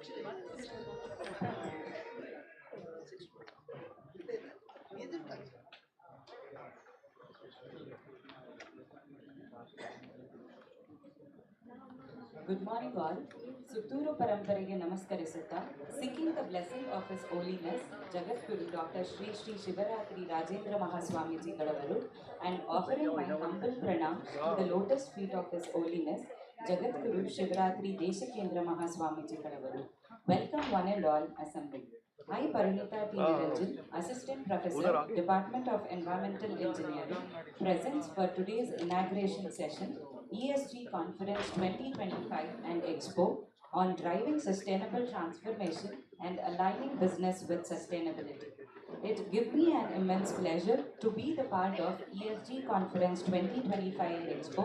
Good morning all. Suttur ಪರಂಪರೆಗೆ ನಮಸ್ಕರಿಸುತ್ತಾ, seeking the blessing of His Holiness Jagadguru Dr. Sri Sri Shivaratri Rajendra Mahaswamijiಗಳವರು and offering my humble pranam to the lotus feet of His Holiness Jagadguru Shivaratri Deshakendra Mahaswamijiಗಳವರು. Welcome one and all assembled. I, Parinita T. Niranjan, Assistant Professor, Department of Environmental Engineering, presents for today's inauguration session, ESG Conference 2025 and Expo on driving sustainable transformation and aligning business with sustainability. It gives me an immense pleasure to be the part of ESG Conference 2025 and Expo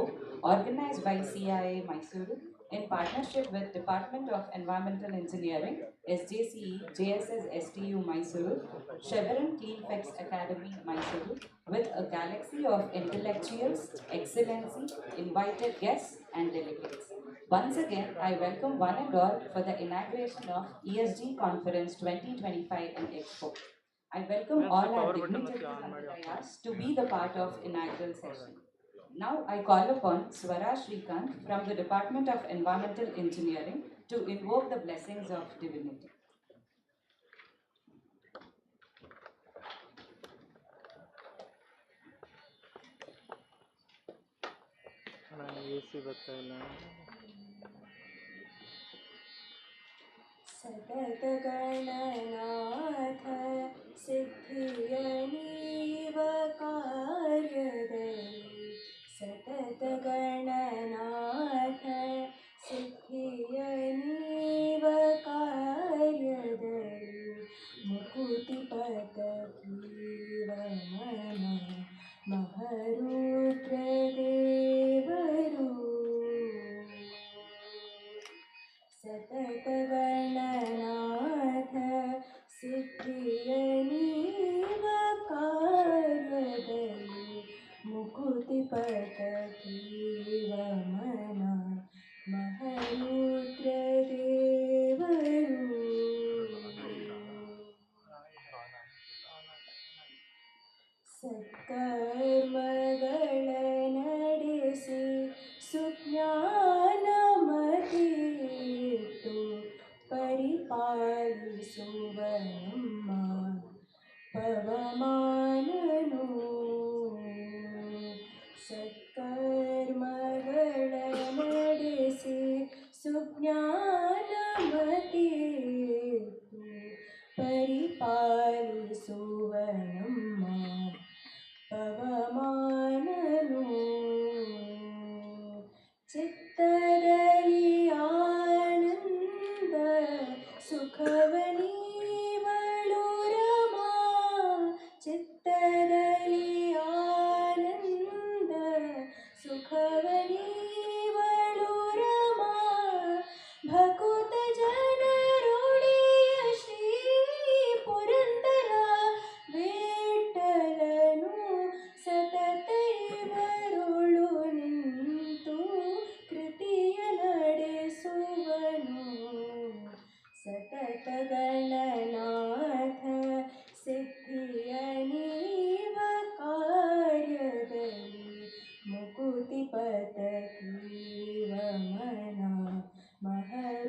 organized by CIA Mysuru in partnership with Department of Environmental Engineering, SJCE, JSS STU Mysuru, Chevron Cleanflex Academy Mysuru, with a galaxy of intellectuals, excellency, invited guests and delegates. Once again, I welcome one and all for the inauguration of ESG Conference 2025 in Expo. I welcome all our dignitaries and the dayas to be the part of inaugural session. Now I call upon Swara Srikanth from the Department of Environmental Engineering to invoke the blessings of divinity. सतत गणनाथ सिद्धियनीव कार्यदयि सतत गणनाथ सिद्धियनीव कार्यदयि मुकुतिपत कीर्वमन महरुद्रदेवरू सतत गणनाथ सिद्धियनीव कार्यदयि मुकुतिपत कीर्वमन महरुद्रदेवरू ಸತ್ಕರ್ಮಗಳ ನಡೆಸಿ ಸುಜ್ಞಾನಮತಿಟ್ಟು ಪರಿಪಾಲಿಸುವ ನಮ್ಮ ಪವಮಾನನು ಸತ್ಕರ್ಮಗಳ ನಡೆಸಿ ಸುಜ್ಞಾನಮತಿಟ್ಟು ಪರಿಪಾಲಿಸುವ ನಮ್ಮ ಪವಮಾನನು ಚಿತ್ತದಲ್ಲಿ ಆನಂದ ಸುಖವನೀವಳು ರಮಾ ಚಿತ್ತದಲ್ಲಿ ಆನಂದ ಸುಖವನೀವಳು ರಮಾ ಭಕುತ ಜನರುಳಿಯ ಶ್ರೀ ಪುರಂದರ ವಿಠ್ಠಲನು ಸತತ ಇವರುಳು ನಿಂತು ಕೃತಿಯ ನಡೆಸುವನು ಸತತ ಗಣನಾಥ ಸಿದ್ಧಿಯನೀವ ಕಾರ್ಯದಲ್ಲಿ ಮುಕುತಿಪತ ಕೀರ್ವಮನ ಮಹರುದ್ರದೇವರು.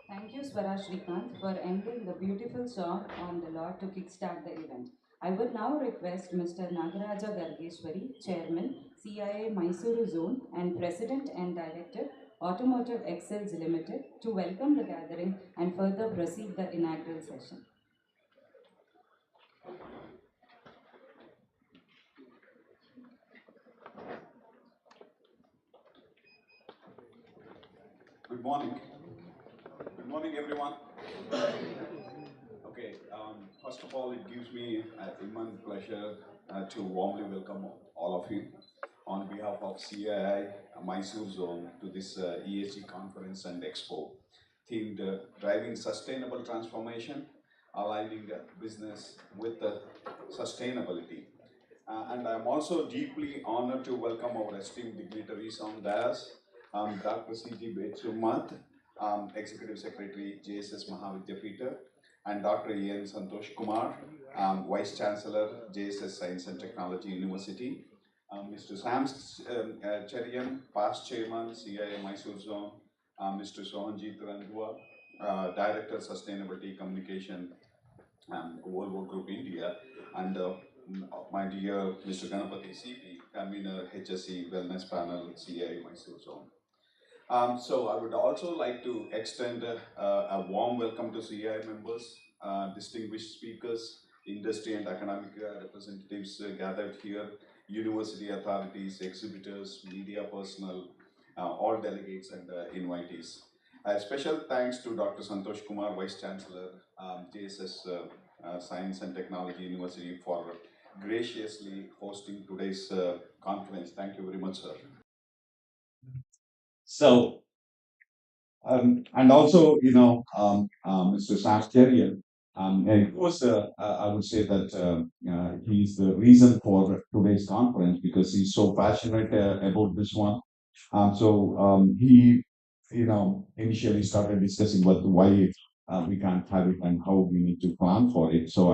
Thank you, Swara Srikanth, for ending the beautiful song on the Lord to kickstart the event. I would now request Mr. Nagaraja Gargeshwari, Chairman, CIA Mysuru Zone and President and Director, Automotive Excels Limited, to welcome the gathering and further proceed the inaugural session. Good morning. Good morning, everyone. Okay, first of all, it gives me immense pleasure to warmly welcome all of you on behalf of CII Mysore Zone to this ESG Conference and Expo, themed Driving Sustainable Transformation aligning business with sustainability. And I'm also deeply honored to welcome our esteemed dignitaries on dais, Dr. C.G. Betsumath, Executive Secretary, JSS Mahavidyapita, and Dr. E.N. Santosh Kumar, Vice Chancellor, JSS Science and Technology University, Mr. Sam Cherian, past Chairman, CIA Mysore Zone, Mr. Sohanjit Randua, Director Sustainability Communication, Volvo Group India, and my dear Mr. Ganapati CP, Convener HSE Wellness Panel, CIA Mysore Zone. So I would also like to extend a warm welcome to CI members, distinguished speakers, industry and academic representatives gathered here, university authorities, exhibitors, media personnel, all delegates and invitees. A special thanks to Dr. Santosh Kumar, Vice Chancellor, JSS Science and Technology University, for graciously hosting today's conference. Thank you very much, sir. So, and also, Mr. Sancharian, and of course, I would say that he's the reason for today's conference because he's so passionate about this one. He, initially started discussing what why we can't have it and how we need to plan for it. So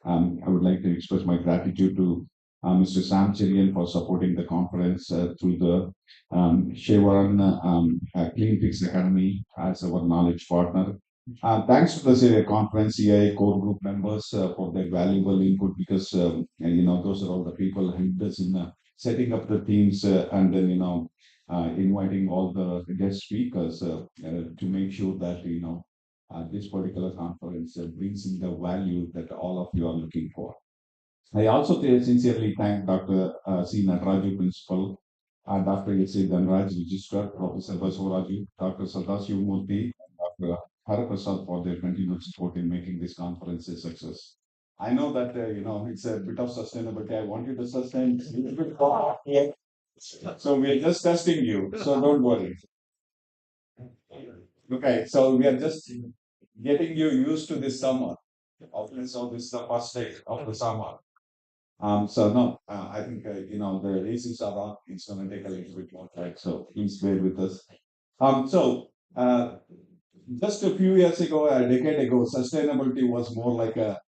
I would like to express my gratitude to Mr. Sam Cherian for supporting the conference through the Chevron Clean Fix Academy as our knowledge partner. Thanks to the conference CI core group members for their valuable input because those are all the people who helped us in setting up the themes and then inviting all the guest speakers to make sure that this particular conference brings in the value that all of you are looking for. I also sincerely thank Dr. C. Nataraju, Principal, Dr. S.A. Dhanraj, Registrar, Professor Basuraju, Dr. Sadashiv Murthy, and Dr. Haraprasad for their continued support in making this conference a success. I know that it's a bit of sustainability. I want you to sustain a little bit more. Yeah. So we are just testing you. So don't worry. Okay, so we are just getting you used to this summer. Okay, so this is the first day of the summer. So no, I think the races are on. It's going to take a little bit more time. So please bear with us. So just a few years ago, a decade ago, sustainability was more like a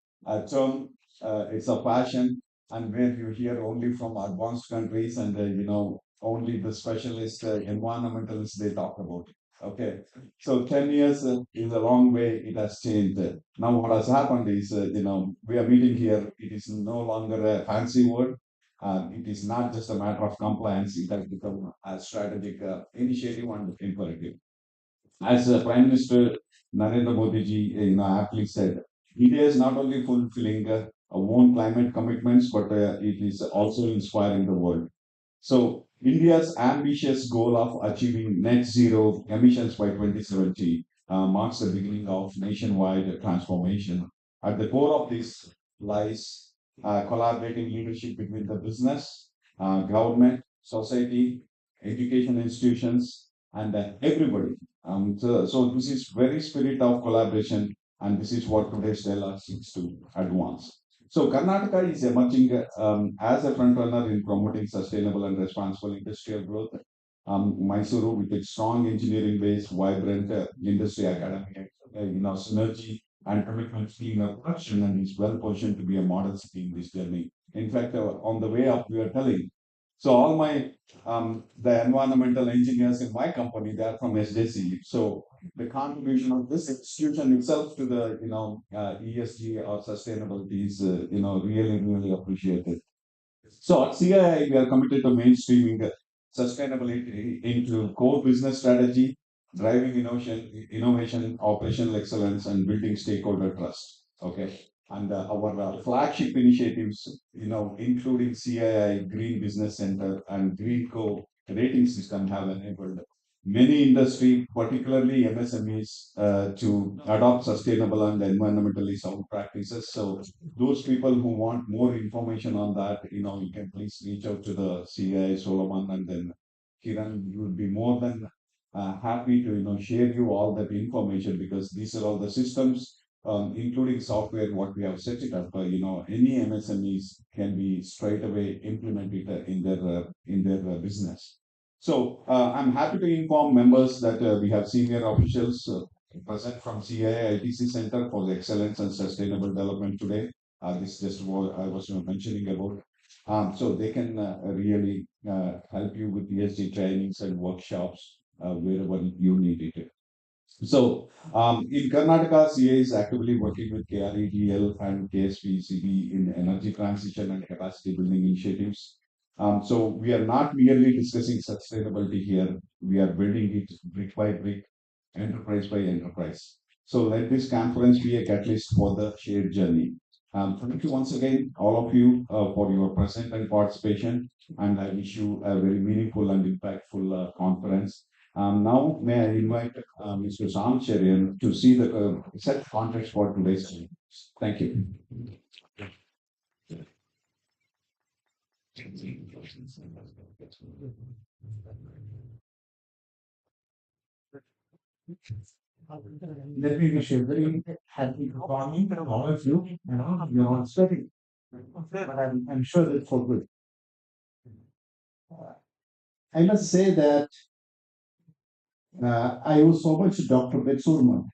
term. It's a passion, and where you hear only from advanced countries and only the specialist environmentalists they talk about it. Okay, so 10 years is a long way. It has changed. Now what has happened is, we are meeting here. It is no longer a fancy word. It is not just a matter of compliance. It has become a strategic initiative and imperative. As Prime Minister Narendra Modi ji, aptly said, India is not only fulfilling our own climate commitments, but it is also inspiring the world. So India's ambitious goal of achieving net zero emissions by 2070 marks the beginning of nationwide transformation. At the core of this lies collaborating leadership between the business, government, society, education institutions, and everybody. So this is very spirit of collaboration, and this is what today's dialogue seeks to advance. So Karnataka is emerging as a front runner in promoting sustainable and responsible industrial growth. Mysuru, with its strong engineering base, vibrant industry academy, synergy and commitment to cleaner production, and is well positioned to be a model city in this journey. In fact, on the way up, we are telling. So all my the environmental engineers in my company, they are from SJC. So the contribution of this institution itself to the ESG or sustainability is really really appreciated. So at CII we are committed to mainstreaming sustainability into core business strategy, driving innovation, operational excellence, and building stakeholder trust. Okay, and our flagship initiatives, including CII Green Business Center and Green Co rating system, have enabled many industry, particularly MSMEs, to adopt sustainable and environmentally sound practices. So those people who want more information on that, you can please reach out to the CI Solomon and then Kiran. You will be more than happy to share you all that information because these are all the systems including software, what we have set it up, any MSMEs can be straight away implemented in their business. So I'm happy to inform members that we have senior officials present from CII ITC Center for the Excellence and Sustainable Development today. This is just what I was mentioning about. So they can really help you with ESG trainings and workshops wherever you need it. So, in Karnataka, CA is actively working with KREDL and KSPCB in energy transition and capacity building initiatives. So, we are not merely discussing sustainability here, we are building it brick by brick, enterprise by enterprise. So, let this conference be a catalyst for the shared journey. Thank you once again, all of you, for your presence and participation, and I wish you a very meaningful and impactful conference. Now, may I invite Mr. Sam Cherian to see the set context for today's meeting. Thank you. Let me wish you a very happy performing to all of you. You're all sweating, but I'm sure it's for good. I must say that I owe so much to Dr. Betsurman.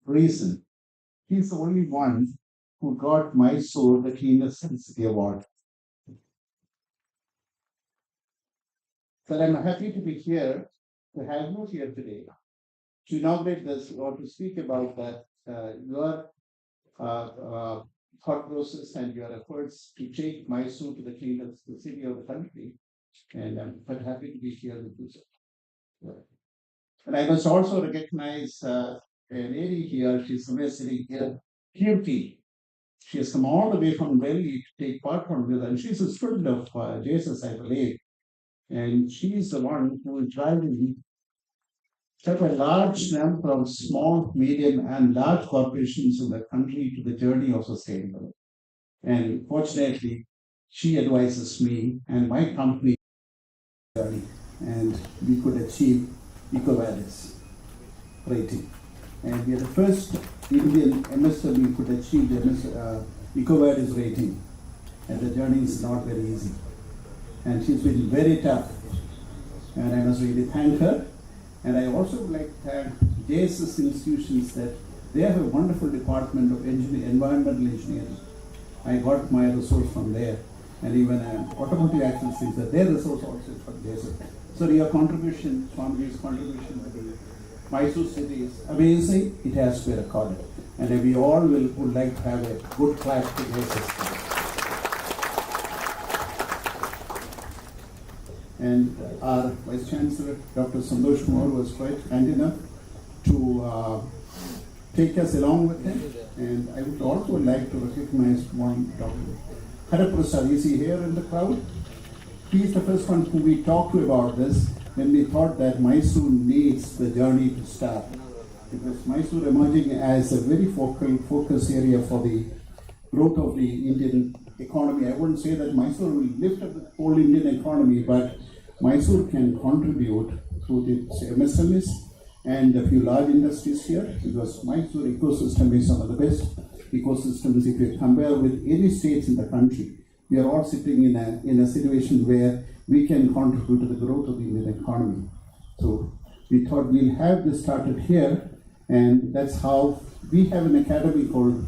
Reason, he's the only one who got Mysore the Cleanest City Award. But I'm happy to be here, to have you here today, to inaugurate this or to speak about that your thought process and your efforts to take Mysore to the cleanest city of the country. And I'm quite happy to be here with you, sir. And I must also recognize a lady here, she's somewhere sitting here, Kirti. She has come all the way from Delhi to take part on this, and she's a student of Jesus, I believe. And she is the one who is driving such a large number from small, medium, and large corporations in the country to the journey of sustainability. And fortunately, she advises me and my company, and we could achieve EcoVadis rating. And we are the first Indian MSME could achieve the EcoVadis rating. And the journey is not very easy. And she's been very tough. And I must really thank her. And I also would like to thank JSS institutions that they have a wonderful department of environmental engineering. I got my resource from there. And even automotive accident things, their resource also is from JSS. So your contribution, Swami's contribution to the Mysore city is amazing. It has to be recorded. And we all would like to have a good clap to JSS. And our Vice Chancellor, Dr. Santosh Kumar, was quite kind enough to take us along with him. And I would also like to recognize one Dr. Haraprasad. Is he here in the crowd? He is the first one who we talked to about this when we thought that Mysore needs the journey to start. Because Mysore emerging as a very focus area for the growth of the Indian economy. I wouldn't say that Mysore will lift up the whole Indian economy, but Mysore can contribute through the MSMEs and a few large industries here, because Mysore ecosystem is one of the best ecosystems if you compare with any states in the country. We are all sitting in a situation where we can contribute to the growth of the Indian economy. So we thought we'll have this started here, and that's how we have an academy called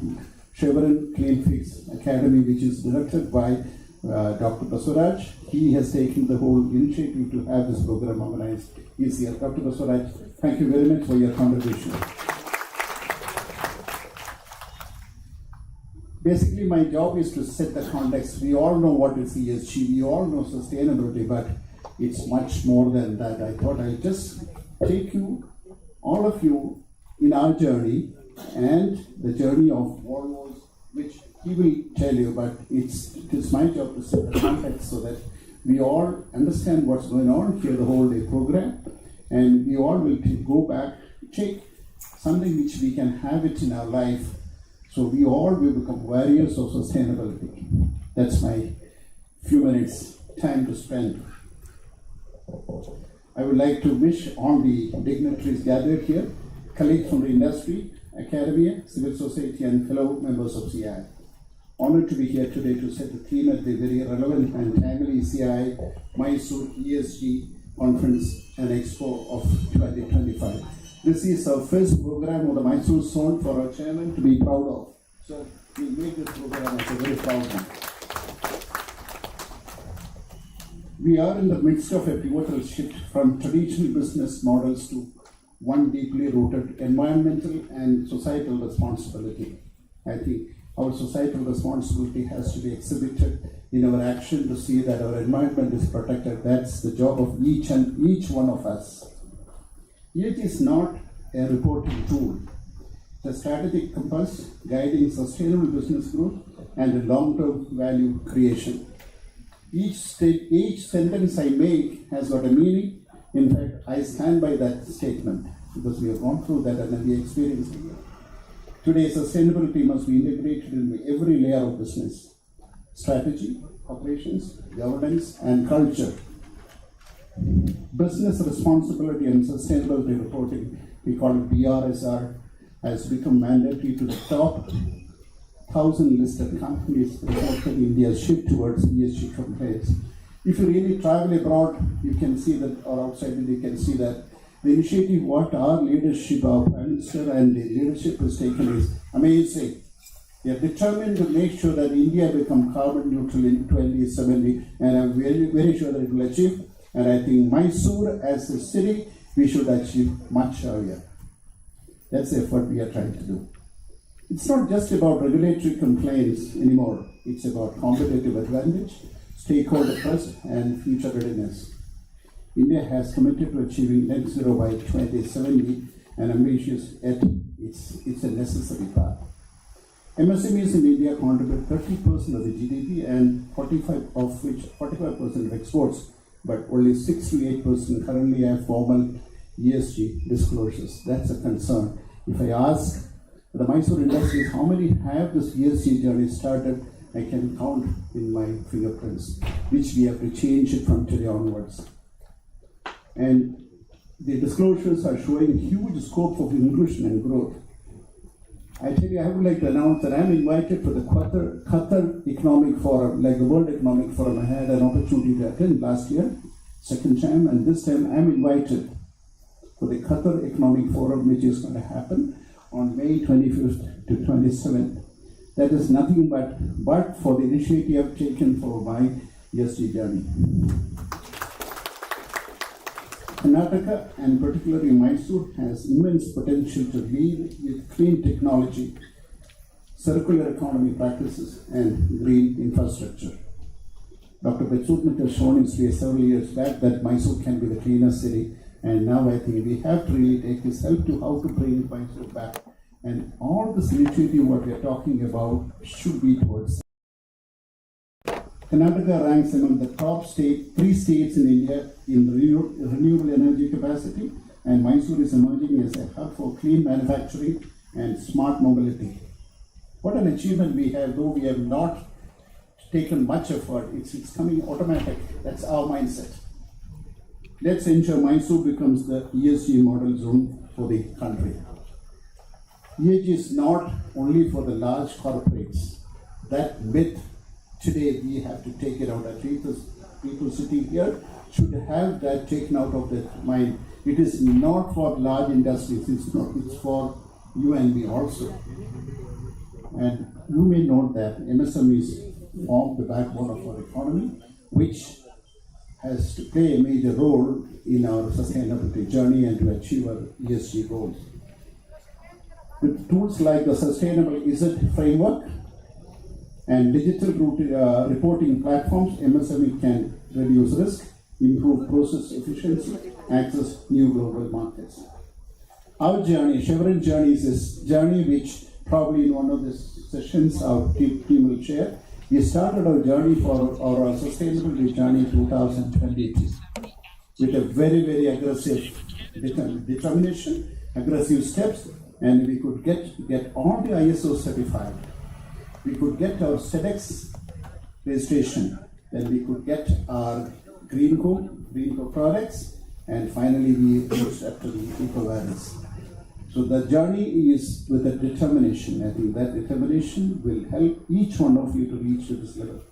Chevron Clean Fix Academy, which is directed by Dr. Baswaraj. He has taken the whole initiative to have this program organized. He's here. Dr. Baswaraj, thank you very much for your contribution. Basically, my job is to set the context. We all know what is ESG, we all know sustainability, but it's much more than that. I thought I'd just take you, all of you, in our journey and the journey of Volvo's, which he will tell you, but it is my job to set the context so that we all understand what's going on here, the whole day program, and we all will go back, take something which we can have it in our life, so we all will become warriors of sustainability. That's my few minutes time to spend. I would like to wish all the dignitaries gathered here, colleagues from the industry, academia, civil society, and fellow members of CI. Honored to be here today to set the theme at the very relevant and timely CI Mysore ESG Conference and Expo of 2025. This is our first program of the Mysore zone for our chairman to be proud of. So we make this program as a very proud one. We are in the midst of a pivotal shift from traditional business models to one deeply rooted environmental and societal responsibility. I think our societal responsibility has to be exhibited in our action to see that our environment is protected. That's the job of each one of us. It is not a reporting tool. It's a strategic compass guiding sustainable business growth and long-term value creation. Each sentence I make has got a meaning. In fact, I stand by that statement because we have gone through that and we experienced it. Today, sustainability must be integrated into every layer of business: strategy, operations, governance, and culture. Business responsibility and sustainability reporting, we call it BRSR, has become mandatory to the top 1,000 listed companies reflecting India's shift towards ESG compliance. If you really travel abroad, you can see that, or outside, you can see that the initiative what our leadership, our Prime Minister and the leadership has taken is amazing. We are determined to make sure that India become carbon neutral in 2070, and I'm very, very sure that it will achieve. And I think Mysore as a city, we should achieve much earlier. That's the effort we are trying to do. It's not just about regulatory compliance anymore. It's about competitive advantage, stakeholder trust, and future readiness. India has committed to achieving net zero by 2070, and ambitious, yet it's a necessary path. MSMEs in India contribute 30% of the GDP and 45% of exports, but only 6 to 8% currently have formal ESG disclosures. That's a concern. If I ask the Mysore industries how many have this ESG journey started, I can count in my fingerprints, which we have to change it from today onwards. And the disclosures are showing huge scope of inclusion and growth. I tell you, I would like to announce that I'm invited for the Qatar Economic Forum, like the World Economic Forum. I had an opportunity to attend last year, second time, and this time I'm invited for the Qatar Economic Forum, which is going to happen on May 25th to 27th. That is nothing but for the initiative taken for my ESG journey. Karnataka, and particularly Mysore, has immense potential to lead with clean technology, circular economy practices, and green infrastructure. Dr. Betsutnik has shown in space several years back that Mysore can be the cleanest city, and now I think we have to really take his help to how to bring Mysore back. And all this initiative, what we are talking about, should be towards. Karnataka ranks among the top 3 states in India in renewable energy capacity, and Mysore is emerging as a hub for clean manufacturing and smart mobility. What an achievement we have, though we have not taken much effort. It's coming automatic. That's our mindset. Let's ensure Mysore becomes the ESG model zone for the country. ESG is not only for the large corporates. That myth today we have to take it out. At least people sitting here should have that taken out of their mind. It is not for large industries. It's for you and me also. And you may note that MSMEs form the backbone of our economy, which has to play a major role in our sustainability journey and to achieve our ESG goals. With tools like the Sustainable ISET framework and digital reporting platforms, MSME can reduce risk, improve process efficiency, access new global markets. Our journey, Chevron journey, is this journey which probably in one of the sessions our team will share. We started our journey for our sustainability journey in 2022 with a very, very aggressive determination, aggressive steps, and we could get all the ISO certified. We could get our SEDEX registration, then we could get our Green Co products, and finally we reached up to the EcoVadis. So the journey is with a determination. I think that determination will help each one of you to reach to this level.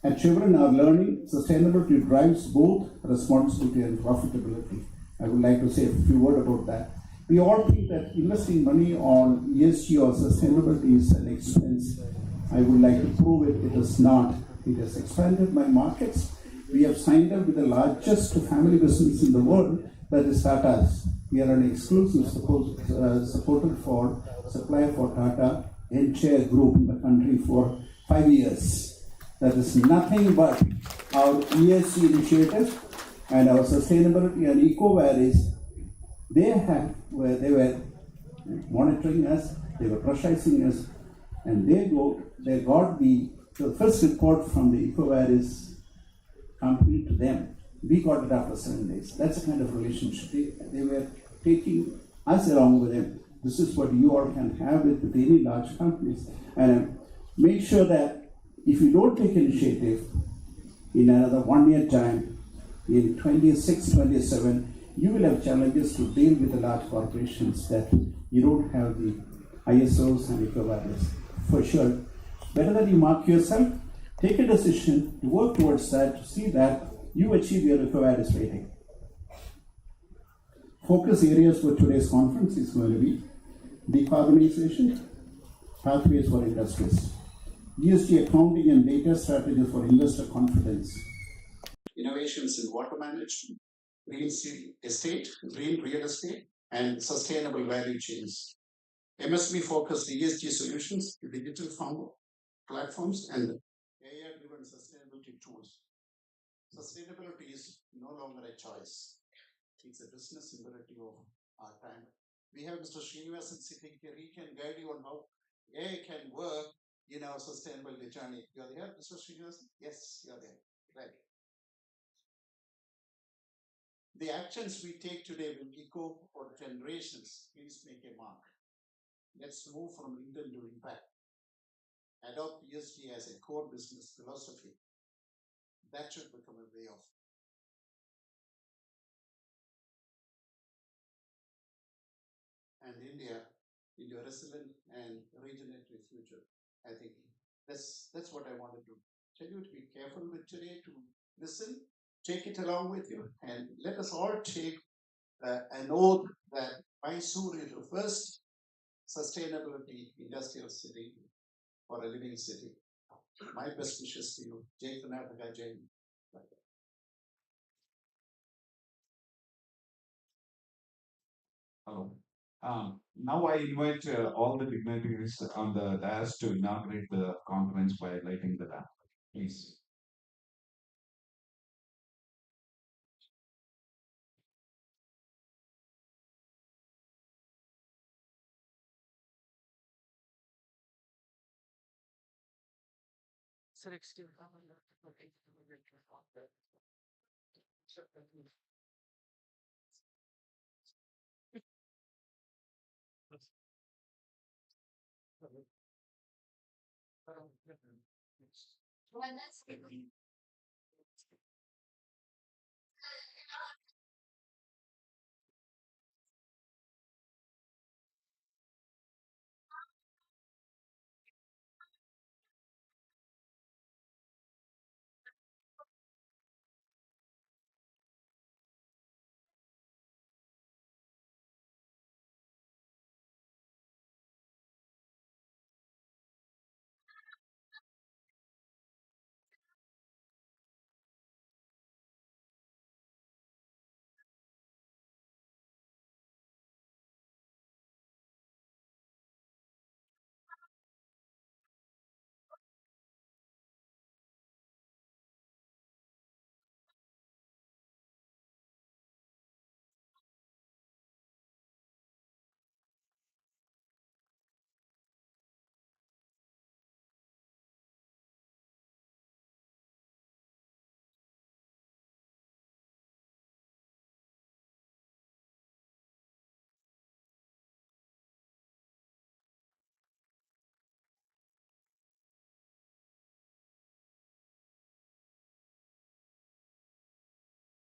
And children are learning sustainability drives both responsibility and profitability. I would like to say a few words about that. We all think that investing money on ESG or sustainability is an expense. I would like to prove it. It is not. It has expanded my markets. We have signed up with the largest family business in the world, that is Tata's. We are an exclusive supporter for supplier for Tata entire group in the country for 5 years. That is nothing but our ESG initiative and our sustainability and eco-values. They were monitoring us, they were pressurizing us, and they got the first report from the EcoVadis company to them. We got it after 7 days. That's the kind of relationship. They were taking us along with them. This is what you all can have with any large companies. And make sure that if you don't take initiative in another 1 year time, in 26, 27, you will have challenges to deal with the large corporations that you don't have the ISOs and EcoVadis. For sure, better that you mark yourself, take a decision to work towards that, to see that you achieve your EcoVadis rating. Focus areas for today's conference is going to be decarbonization, pathways for industries, ESG accounting and data strategies for investor confidence, innovations in water management, real estate, green real estate, and sustainable value chains. MSB focused ESG solutions, digital farm platforms, and AI-driven sustainability tools. Sustainability is no longer a choice. It's a business imperative of our time. We have Mr. Srinivasan sitting here. He can guide you on how AI can work in our sustainability journey. You're there, Mr. Srinivasan? Yes, you're there. Right. The actions we take today will echo for generations. Please make a mark. Let's move from intent to impact. Adopt ESG as a core business philosophy. That should become a way of. And India into a resilient and regenerative future. I think that's what I wanted to tell you, to be careful with today, to listen, take it along with you, and let us all take an oath that Mysore is the first sustainability industrial city or a living city. My best wishes to you. Jai Karnataka, Jai. Hello. Now I invite all the dignitaries on the dais to inaugurate the conference by lighting the lamp. Please.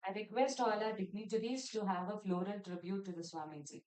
I request all our dignitaries to have a floral tribute to the Swamiji.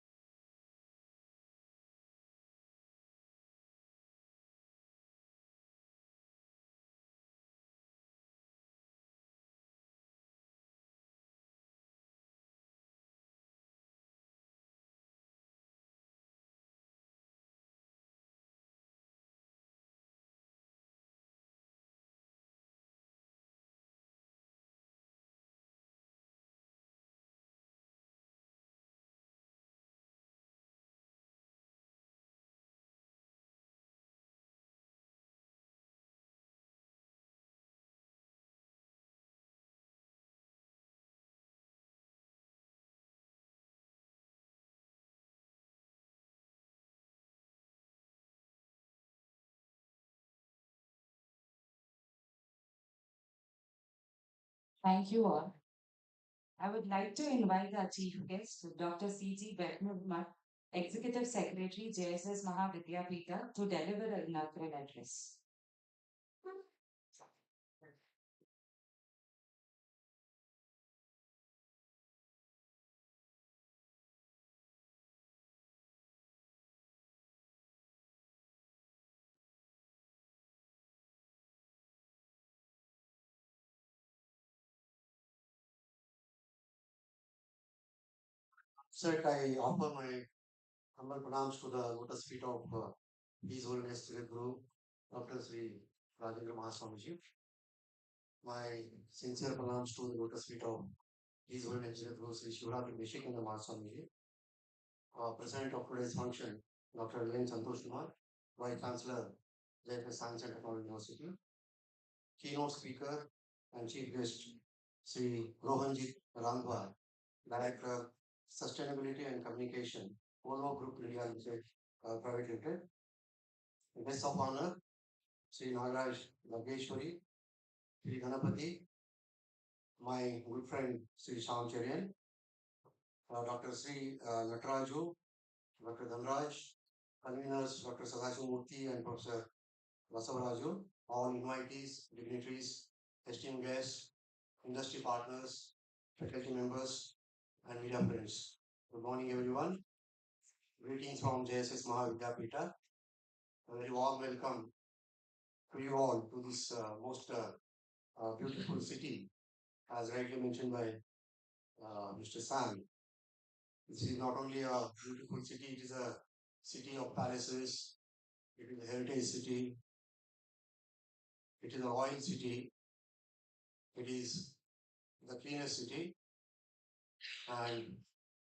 Thank you all. I would like to invite our chief guest, Dr. C.G. Betnurma, Executive Secretary, JSS Mahavidyapita, to deliver an inaugural address. Sir, I offer my humble pranams to the lotus feet of His Holiness Jagat Guru, Dr. Sri Rajendra Mahaswamiji. My sincere pranams to the lotus feet of His Holiness Jagat Guru Sri Shivratri Deshikanda Mahaswamiji. President of today's function, Dr. Len Santosh Kumar, Vice Chancellor, JFS Science and Technology University. Keynote speaker and chief guest, Sri Rohanjit Randwa, Director, Sustainability and Communication, Volvo Group India Limited, Private Limited. Guest of honor, Sri Nagaraj Nageshwari, Sri Ganapati, my good friend Sri Shyam Cherian, Dr. Sri Nataraju, Dr. Dhanraj, conveners Dr. Sadashiv Murthy and Professor Vasavaraju, all invitees, dignitaries, esteemed guests, industry partners, faculty members, and media friends. Good morning, everyone. Greetings from JSS Mahavidyapita. A very warm welcome to you all to this most beautiful city, as rightly mentioned by Mr. Sam. This is not only a beautiful city, it is a city of palaces, it is a heritage city, it is a royal city, it is the cleanest city, and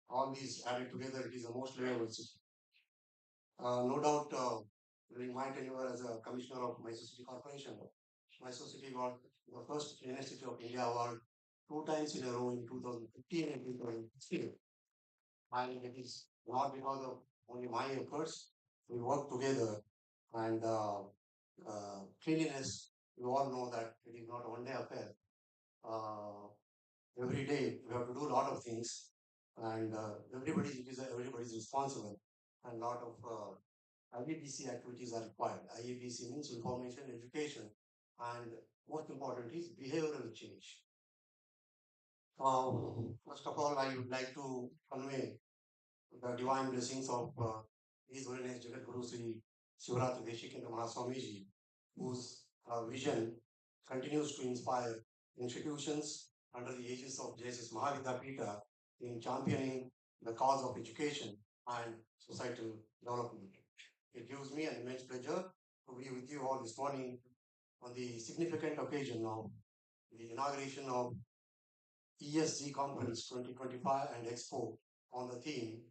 all these added together, it is the most livable city. No doubt, during my tenure as a commissioner of Mysore City Corporation, Mysore City got the first cleanest city of India award 2 times in a row in 2015 and 2016. And it is not because of only my efforts. We work together, and cleanliness, you all know that it is not a one day affair. Every day we have to do a lot of things, and everybody is responsible, and a lot of IABC activities are required. IABC means information, education, and most important is behavioral change. First of all, I would like to convey the divine blessings of His Holiness Jagat Guru Sri Shivratri Deshikanda Mahaswamiji, whose vision continues to inspire institutions under the aegis of JSS Mahavidyapita in championing the cause of education and societal development. It gives me an immense pleasure to be with you all this morning on the significant occasion of the inauguration of ESG Conference 2025 and Expo on the theme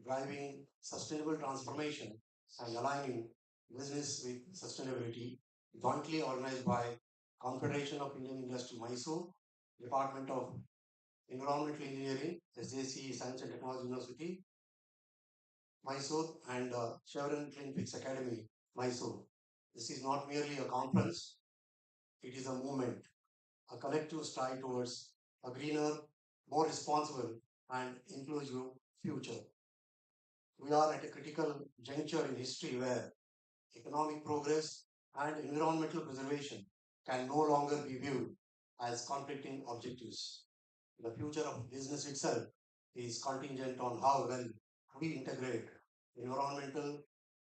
driving sustainable transformation and aligning business with sustainability, jointly organized by Confederation of Indian Industry Mysore, Department of Environmental Engineering, SJC Science and Technology University, Mysore, and Chevron Clean Fix Academy, Mysore. This is not merely a conference, it is a movement, a collective stride towards a greener, more responsible, and inclusive future. We are at a critical juncture in history where economic progress and environmental preservation can no longer be viewed as conflicting objectives. The future of business itself is contingent on how well we integrate environmental,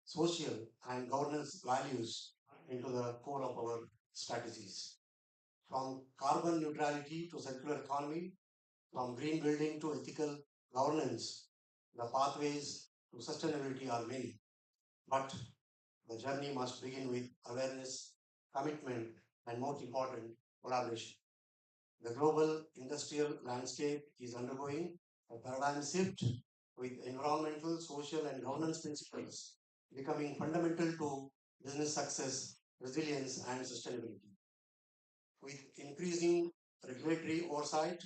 social, and governance values into the core of our strategies. From carbon neutrality to circular economy, from green building to ethical governance, the pathways to sustainability are many. But the journey must begin with awareness, commitment, and most important, collaboration. The global industrial landscape is undergoing a paradigm shift with environmental, social, and governance principles becoming fundamental to business success, resilience, and sustainability. With increasing regulatory oversight,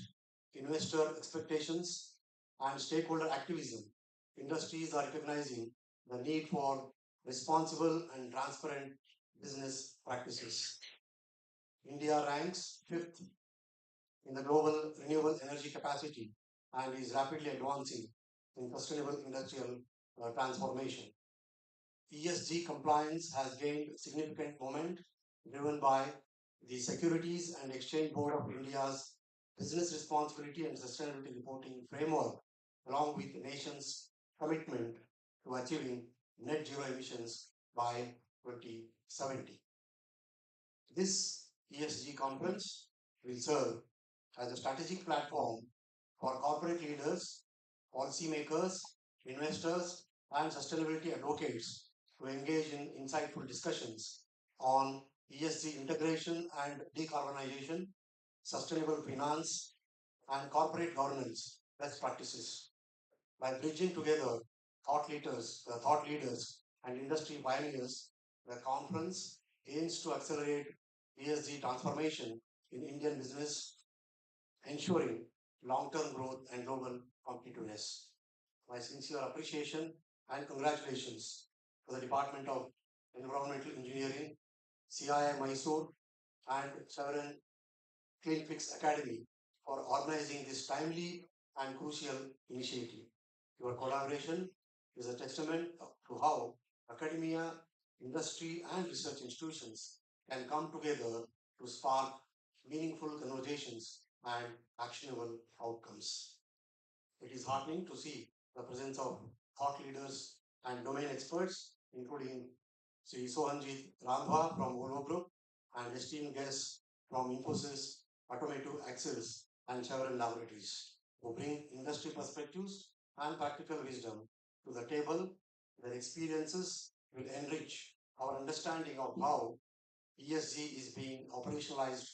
investor expectations, and stakeholder activism, industries are recognizing the need for responsible and transparent business practices. India ranks fifth in the global renewable energy capacity and is rapidly advancing in sustainable industrial transformation. ESG compliance has gained significant momentum driven by the Securities and Exchange Board of India's Business Responsibility and Sustainability Reporting Framework, along with the nation's commitment to achieving net zero emissions by 2070. This ESG conference will serve as a strategic platform for corporate leaders, policymakers, investors, and sustainability advocates to engage in insightful discussions on ESG integration and decarbonization, sustainable finance, and corporate governance best practices. By bridging together thought leaders, and industry pioneers, the conference aims to accelerate ESG transformation in Indian business, ensuring long-term growth and global competitiveness. My sincere appreciation and congratulations to the Department of Environmental Engineering, CII Mysore, and Sovereign Clean Fix Academy for organizing this timely and crucial initiative. Your collaboration is a testament to how academia, industry, and research institutions can come together to spark meaningful conversations and actionable outcomes. It is heartening to see the presence of thought leaders and domain experts, including Sri Sohanjit Randhwa from Volvo Group and esteemed guests from Infosys, Automotive Axles, and Chevron Laboratories, who bring industry perspectives and practical wisdom to the table. Their experiences will enrich our understanding of how ESG is being operationalized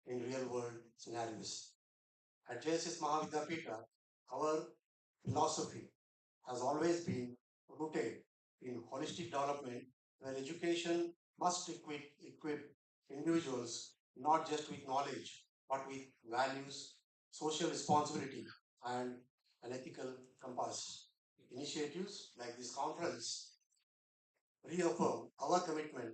in real-world scenarios. At JSS Mahavidyapita, our philosophy has always been rooted in holistic development, where education must equip individuals not just with knowledge, but with values, social responsibility, and an ethical compass. Initiatives like this conference reaffirm our commitment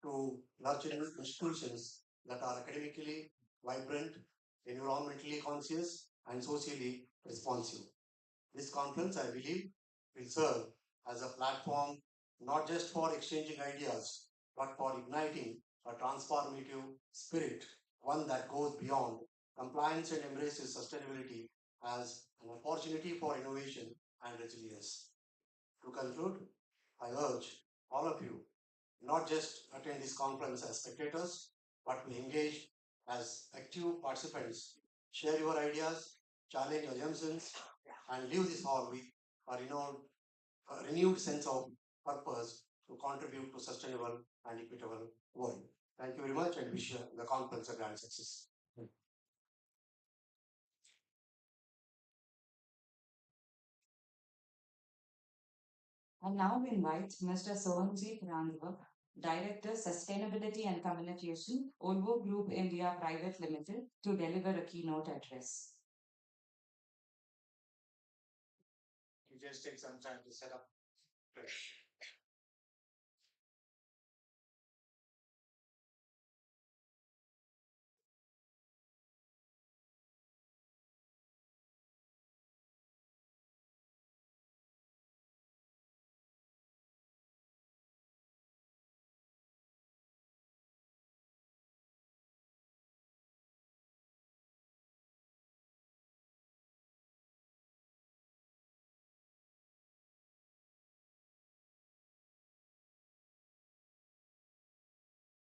to nurturing institutions that are academically vibrant, environmentally conscious, and socially responsive. This conference, I believe, will serve as a platform not just for exchanging ideas, but for igniting a transformative spirit, one that goes beyond compliance and embraces sustainability as an opportunity for innovation and resilience. To conclude, I urge all of you not just attend this conference as spectators, but to engage as active participants, share your ideas, challenge assumptions, and leave this hall with a renewed sense of purpose to contribute to sustainable and equitable world. Thank you very much and wish the conference a grand success. I now invite Mr. Sohanjit Randhwa, Director, Sustainability and Communication, Volvo Group India Private Limited, to deliver a keynote address. You just take some time to set up.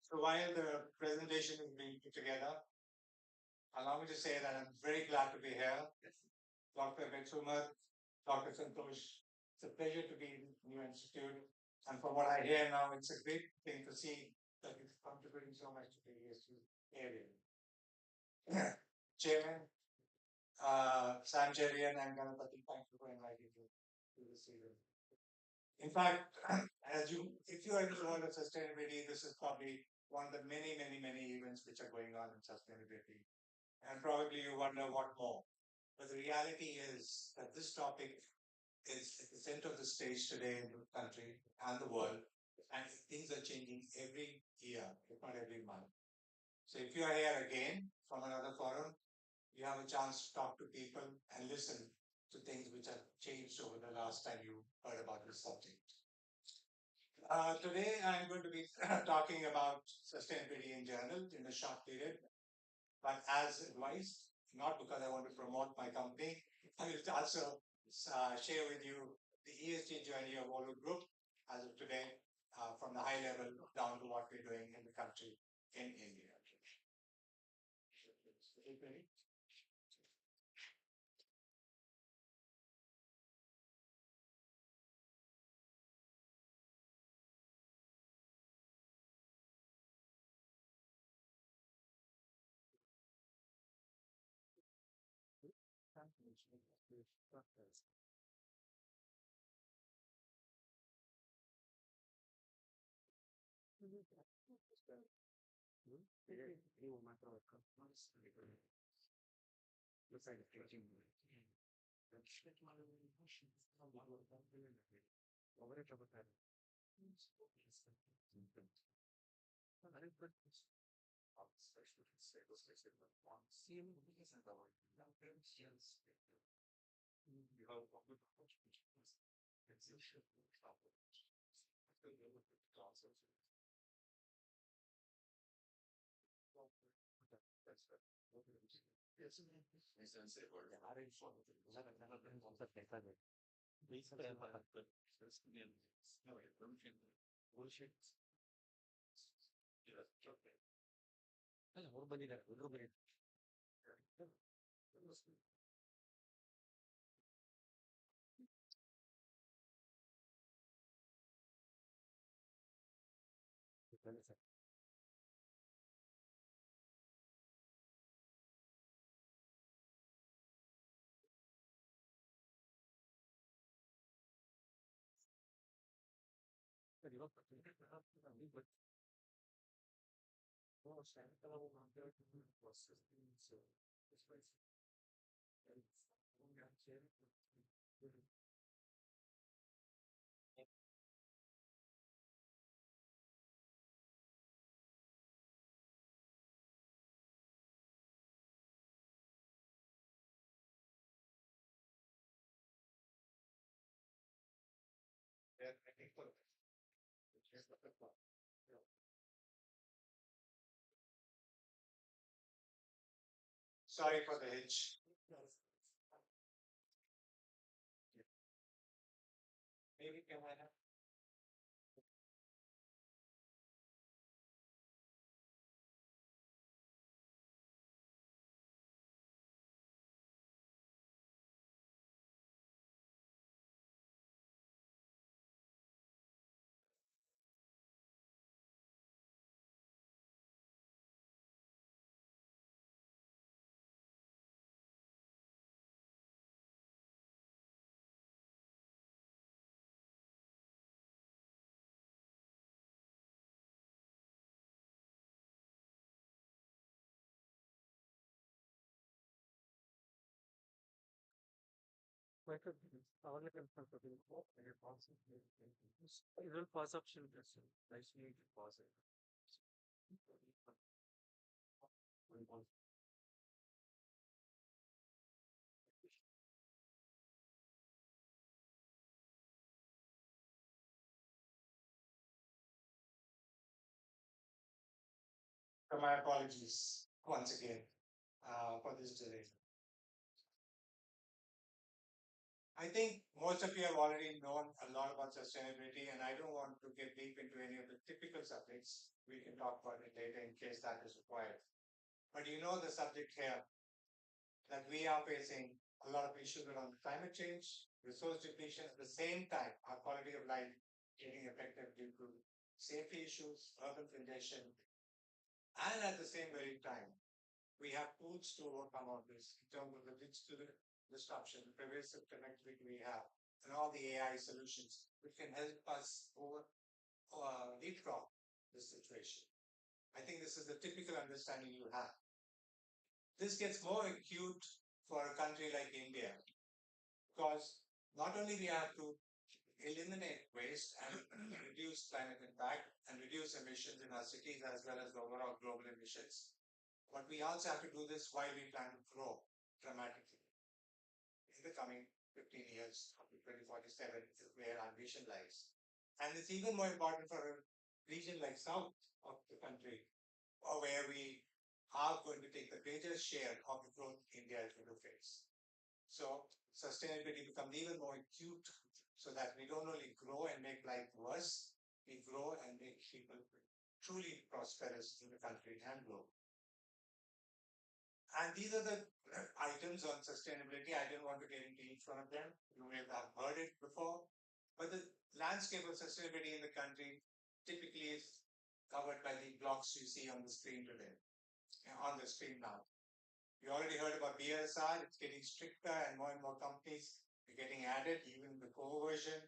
So while the presentation is being put together, allow me to say that I'm very glad to be here. Dr. Betsumar, Dr. Santosh, it's a pleasure to be in the new institute. And from what I hear now, it's a great thing to see that it's contributing so much to the ESG area. Chairman, Sam Cherian and Ganapati, thank you for inviting me to this event. In fact, if you are in the world of sustainability, this is probably one of the many, many, many events which are going on in sustainability. And probably you wonder what more. But the reality is that this topic is at the center of the stage today in the country and the world, and things are changing every year, if not every month. So if you are here again from another forum, you have a chance to talk to people and listen to things which have changed over the last time you heard about this subject. Today, I'm going to be talking about sustainability in general in a short period, but as advice, not because I want to promote my company. I will also share with you the ESG journey of Olu Group as of today, from the high level down to what we're doing in the country in India. Sorry for the hitch. Maybe can I have my apologies once again for this delay. I think most of you have already known a lot about sustainability, and I don't want to get deep into any of the typical subjects. we can talk about it later in case that is required. But you know the subject here that we are facing a lot of issues around climate change, resource depletion, at the same time, our quality of life getting affected due to safety issues, urban congestion, and at the same very time, we have tools to overcome all this in terms of the digital disruption, the pervasive connectivity we have, and all the AI solutions which can help us leapfrog this situation. I think this is the typical understanding you have. This gets more acute for a country like India because not only we have to eliminate waste and reduce climate impact and reduce emissions in our cities as well as the overall global emissions, but we also have to do this while we plan to grow dramatically in the coming 15 years up to 2047 is where our ambition lies. And it's even more important for a region like south of the country, or where we are going to take the greatest share of the growth India is going to face. So sustainability becomes even more acute so that we don't only grow and make life worse, we grow and make people truly prosperous in the country and grow. And these are the items on sustainability. I didn't want to get into each one of them. You may have heard it before. But the landscape of sustainability in the country typically is covered by the blocks you see on the screen today, on the screen now. You already heard about BSR. It's getting stricter and more companies are getting added, even the core version.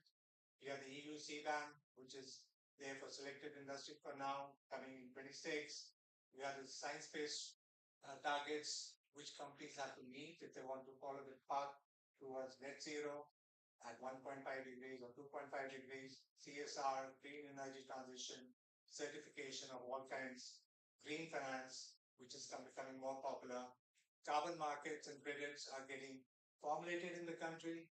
You have the EU CBAM, which is there for selected industry for now, coming in 26. You have the science-based targets which companies have to meet if they want to follow the path towards net zero at 1.5 degrees or 2.5 degrees, CSR, green energy transition, certification of all kinds, green finance, which is becoming more popular. Carbon markets and credits are getting formulated in the country.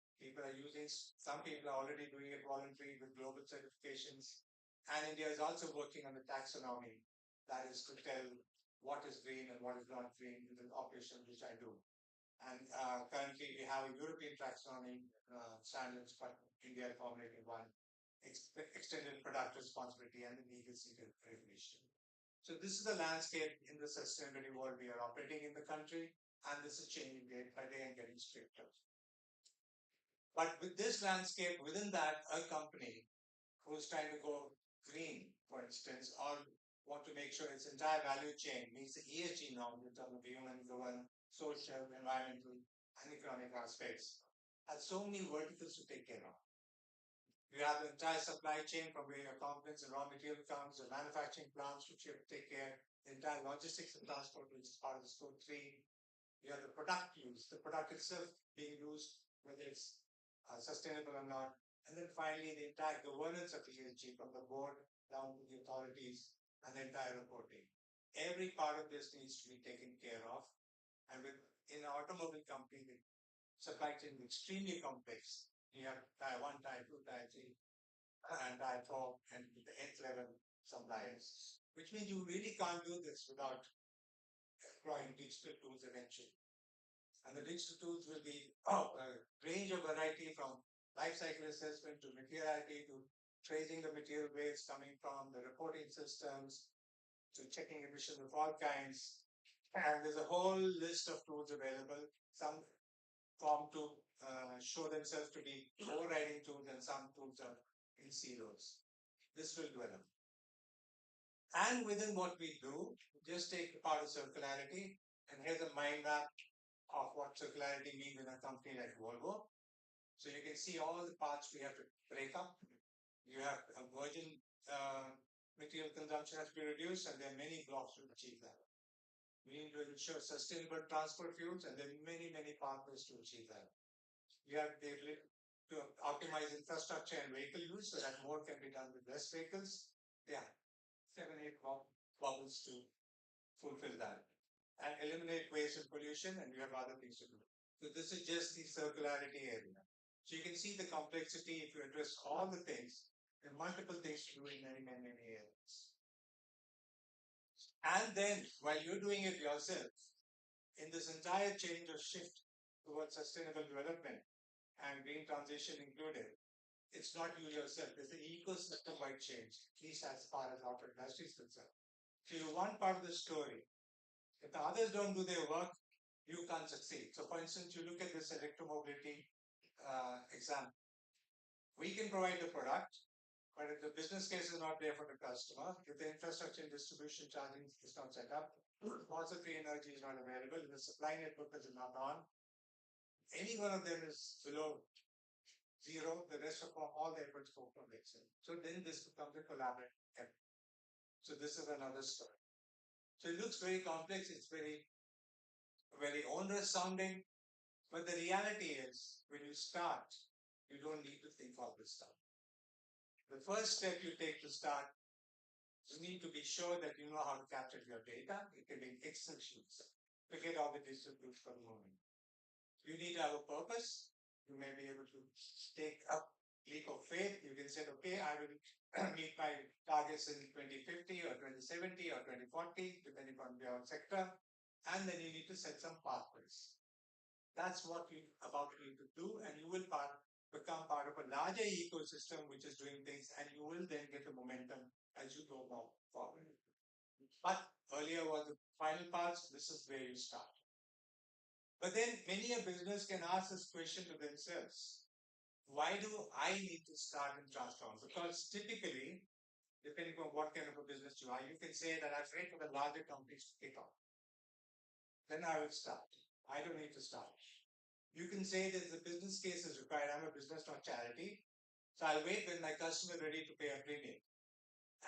Some people are already doing it voluntarily with global certifications. And India is also working on the taxonomy, that is to tell what is green and what is not green in the operations which I do. And currently we have a European taxonomy standards, but India is formulating one, extended product responsibility and the legal secret regulation. So this is the landscape in the sustainability world we are operating in the country, and this is changing day by day and getting stricter. But with this landscape, within that, a company who's trying to go green, for instance, or want to make sure its entire value chain meets the ESG norms in terms of human, governance, social, environmental, and economic aspects, has so many verticals to take care of. You have the entire supply chain from where your components and raw material comes, the manufacturing plants which you have to take care, the entire logistics and transport, which is part of the scope 3. You have the product use, the product itself being used, whether it's sustainable or not. And then finally, the entire governance of ESG from the board down to the authorities and the entire reporting. Every part of this needs to be taken care of. And in an automobile company, the supply chain is extremely complex. You have tier 1, tier 2, tier 3, and tier 4, and the nth level suppliers. Which means you really can't do this without deploying digital tools eventually. And the digital tools will be a range of variety from life cycle assessment to materiality to tracing the material where it's coming from, the reporting systems, to checking emissions of all kinds. And there's a whole list of tools available. Some form to show themselves to be overriding tools, and some tools are in silos. This will develop. And within what we do, just take part of circularity, and here's a mind map of what circularity means in a company like Volvo. So you can see all the parts we have to break up. You have a virgin material consumption has to be reduced, and there are many blocks to achieve that. We need to ensure sustainable transport fuels, and there are many pathways to achieve that. You have the ability to optimize infrastructure and vehicle use so that more can be done with less vehicles. Yeah, 7, 8 bubbles to fulfill that. And eliminate waste and pollution, and you have other things to do. So this is just the circularity area. So you can see the complexity if you address all the things. There are multiple things to do in many areas. And then, while you're doing it yourself, in this entire change or shift towards sustainable development and green transition included, it's not you yourself. There's an ecosystem-wide change, at least as far as our industry is concerned. So you're one part of the story. If the others don't do their work, you can't succeed. So for instance, you look at this electromobility example. We can provide the product, but if the business case is not there for the customer, if the infrastructure and distribution charging is not set up, fossil-free energy is not available, if the supply network is not on, any one of them is below zero, the rest of all the efforts go from Excel. So then this becomes a collaborative effort. So this is another story. So it looks very complex, it's very, very onerous sounding, but the reality is when you start, you don't need to think all this stuff. The first step you take to start, you need to be sure that you know how to capture your data. It can be Excel sheets. Forget all the digital tools for the moment. You need to have a purpose. You may be able to take a leap of faith. You can say, okay, I will meet my targets in 2050 or 2070 or 2040, depending on your sector. And then you need to set some pathways. That's what you about need to do, and you will become part of a larger ecosystem which is doing things, and you will then get a momentum as you go more forward. But earlier was the final parts. This is where you start. But then many a business can ask this question to themselves. Why do I need to start and transform? Because typically, depending on what kind of a business you are, you can say that I've wait for the larger companies to kick off. Then I will start. I don't need to start. You can say that the business case is required. I'm a business, not charity. So I'll wait when my customer is ready to pay a premium.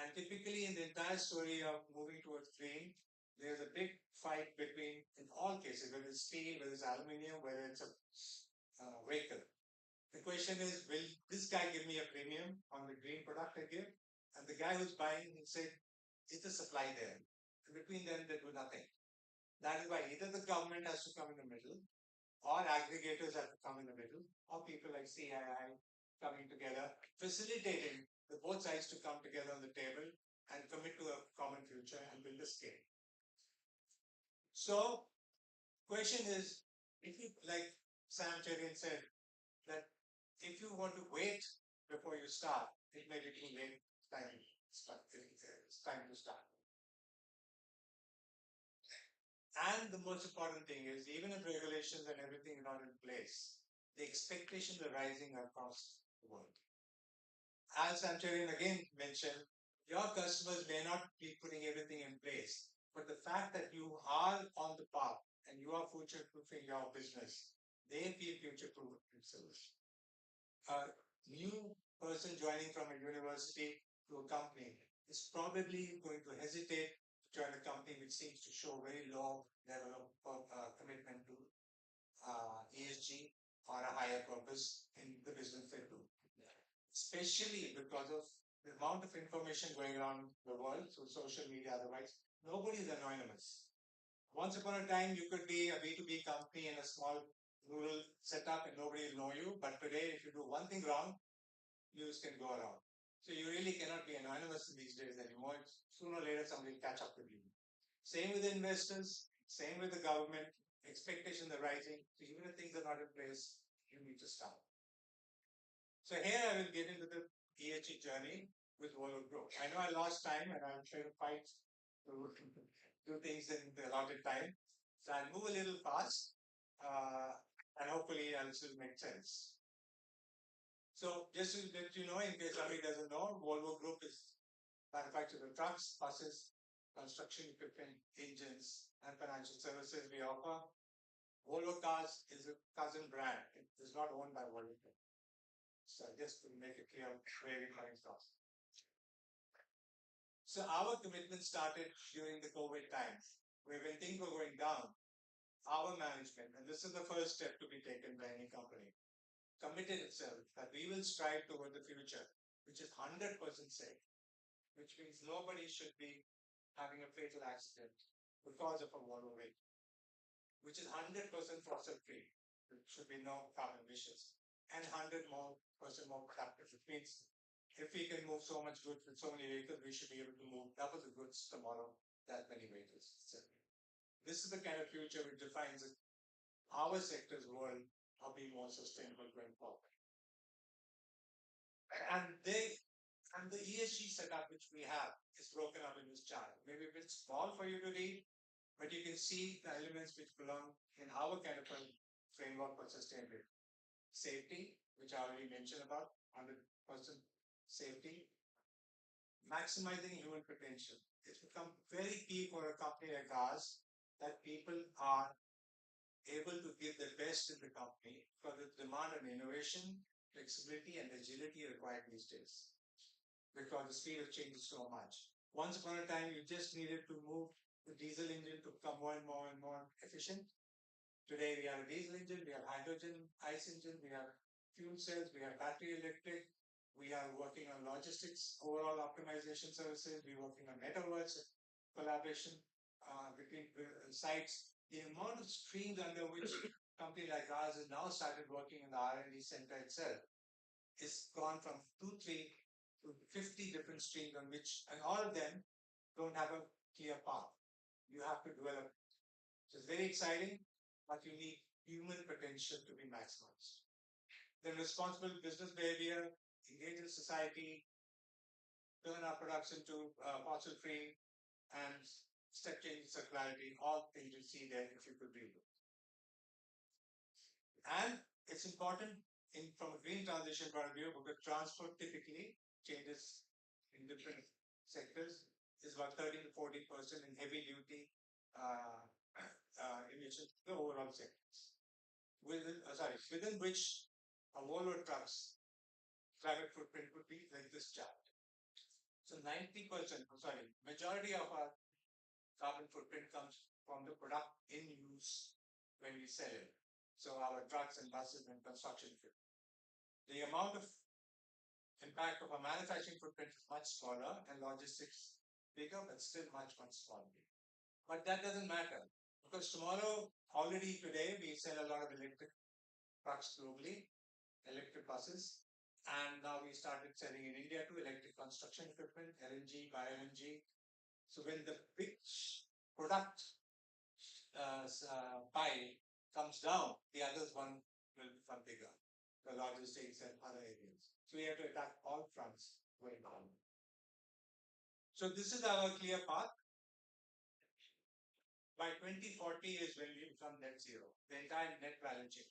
And typically in the entire story of moving towards green, there's a big fight between, in all cases, whether it's steel, whether it's aluminium, whether it's a vehicle. The question is, will this guy give me a premium on the green product I give? And the guy who's buying, he said, is the supply there? And between them, they do nothing. That is why either the government has to come in the middle, or aggregators have to come in the middle, or people like CII coming together, facilitating the both sides to come together on the table and commit to a common future and build a scale. So, question is, if you, like Sam Cherian said, that if you want to wait before you start, it may be too late. It's time to start. And the most important thing is, even if regulations and everything are not in place, the expectations are rising across the world. As Sam Cherian again mentioned, your customers may not be putting everything in place, but the fact that you are on the path and you are future-proofing your business, they feel future-proof themselves. A new person joining from a university to a company is probably going to hesitate to join a company which seems to show very low level of commitment to ESG or a higher purpose in the business they do. Especially because of the amount of information going around the world through social media, otherwise, nobody is anonymous. Once upon a time, you could be a B2B company in a small rural setup and nobody will know you. But today, if you do one thing wrong, news can go around. So you really cannot be anonymous in these days anymore. Sooner or later, somebody will catch up with you. Same with investors, same with the government. Expectations are rising. So even if things are not in place, you need to start. So here I will get into the ESG journey with Volvo Group. I know I lost time and I'm trying to fight to do things in the allotted time. So I'll move a little fast and hopefully I'll still make sense. So just to let you know, in case somebody doesn't know, Volvo Group is manufacturer of trucks, buses, construction equipment, engines, and financial services we offer. Volvo Cars is a cousin brand. It is not owned by Volvo. So just to make it clear where we're coming from. So our commitment started during the COVID times, where when things were going down, our management, and this is the first step to be taken by any company, committed itself that we will strive toward the future, which is 100% safe, which means nobody should be having a fatal accident because of a Volvo vehicle, which is 100% fossil free. There should be no carbon emissions. And 100% more productive. It means if we can move so much goods with so many vehicles, we should be able to move double the goods tomorrow, that many vehicles. This is the kind of future which defines our sector's world of being more sustainable going forward. And the ESG setup which we have is broken up in this chart. Maybe a bit small for you to read, but you can see the elements which belong in our kind of a framework for sustainability. Safety, which I already mentioned about, 100% safety. Maximizing human potential. It's become very key for a company like ours that people are able to give the best in the company for the demand on innovation, flexibility, and agility required these days. Because the speed of change is so much. Once upon a time, you just needed to move the diesel engine to become more and more and more efficient. Today, we have a diesel engine, we have hydrogen, ICE engine, we have fuel cells, we have battery electric, we are working on logistics, overall optimization services, we're working on metaverse collaboration between sites. The amount of streams under which a company like ours has now started working in the R&D center itself is gone from 2, 3 to 50 different streams on which, and all of them don't have a clear path. You have to develop. So it's very exciting, but you need human potential to be maximized. Then responsible business behavior, engage in society, turn our production to fossil free, and step change circularity, all things you see there if you could read it. And it's important from a green transition point of view because transport typically changes in different sectors. Is about 13 to 14% in heavy duty emissions, the overall sectors. Within which a Volvo trucks climate footprint would be like this chart. So 90%, majority of our carbon footprint comes from the product in use when we sell it. So our trucks and buses and construction equipment. The amount of impact of a manufacturing footprint is much smaller and logistics bigger, but still much, much smaller. But that doesn't matter because tomorrow, already today, we sell a lot of electric trucks globally, electric buses. And now we started selling in India to electric construction equipment, LNG, bio-LNG. So when the big product pie comes down, the others one will become bigger, the logistics and other areas. So we have to attack all fronts going on. So this is our clear path. By 2040 is when we become net zero, the entire net value chain.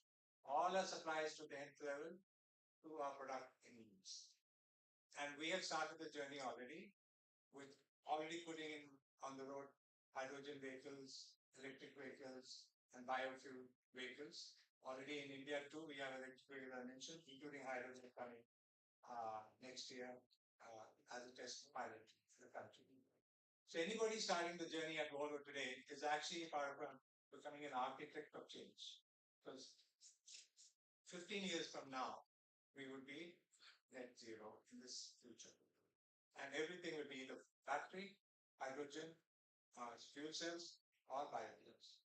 All our supplies to the nth level to our product in use. And we have started the journey already with already putting in on the road hydrogen vehicles, electric vehicles, and biofuel vehicles. Already in India too, we have electric vehicles I mentioned, including hydrogen coming next year as a test pilot for the country. So anybody starting the journey at Volvo today is actually part of becoming an architect of change. Because 15 years from now, we would be net zero in this future. And everything will be either battery, hydrogen, fuel cells, or biofuels.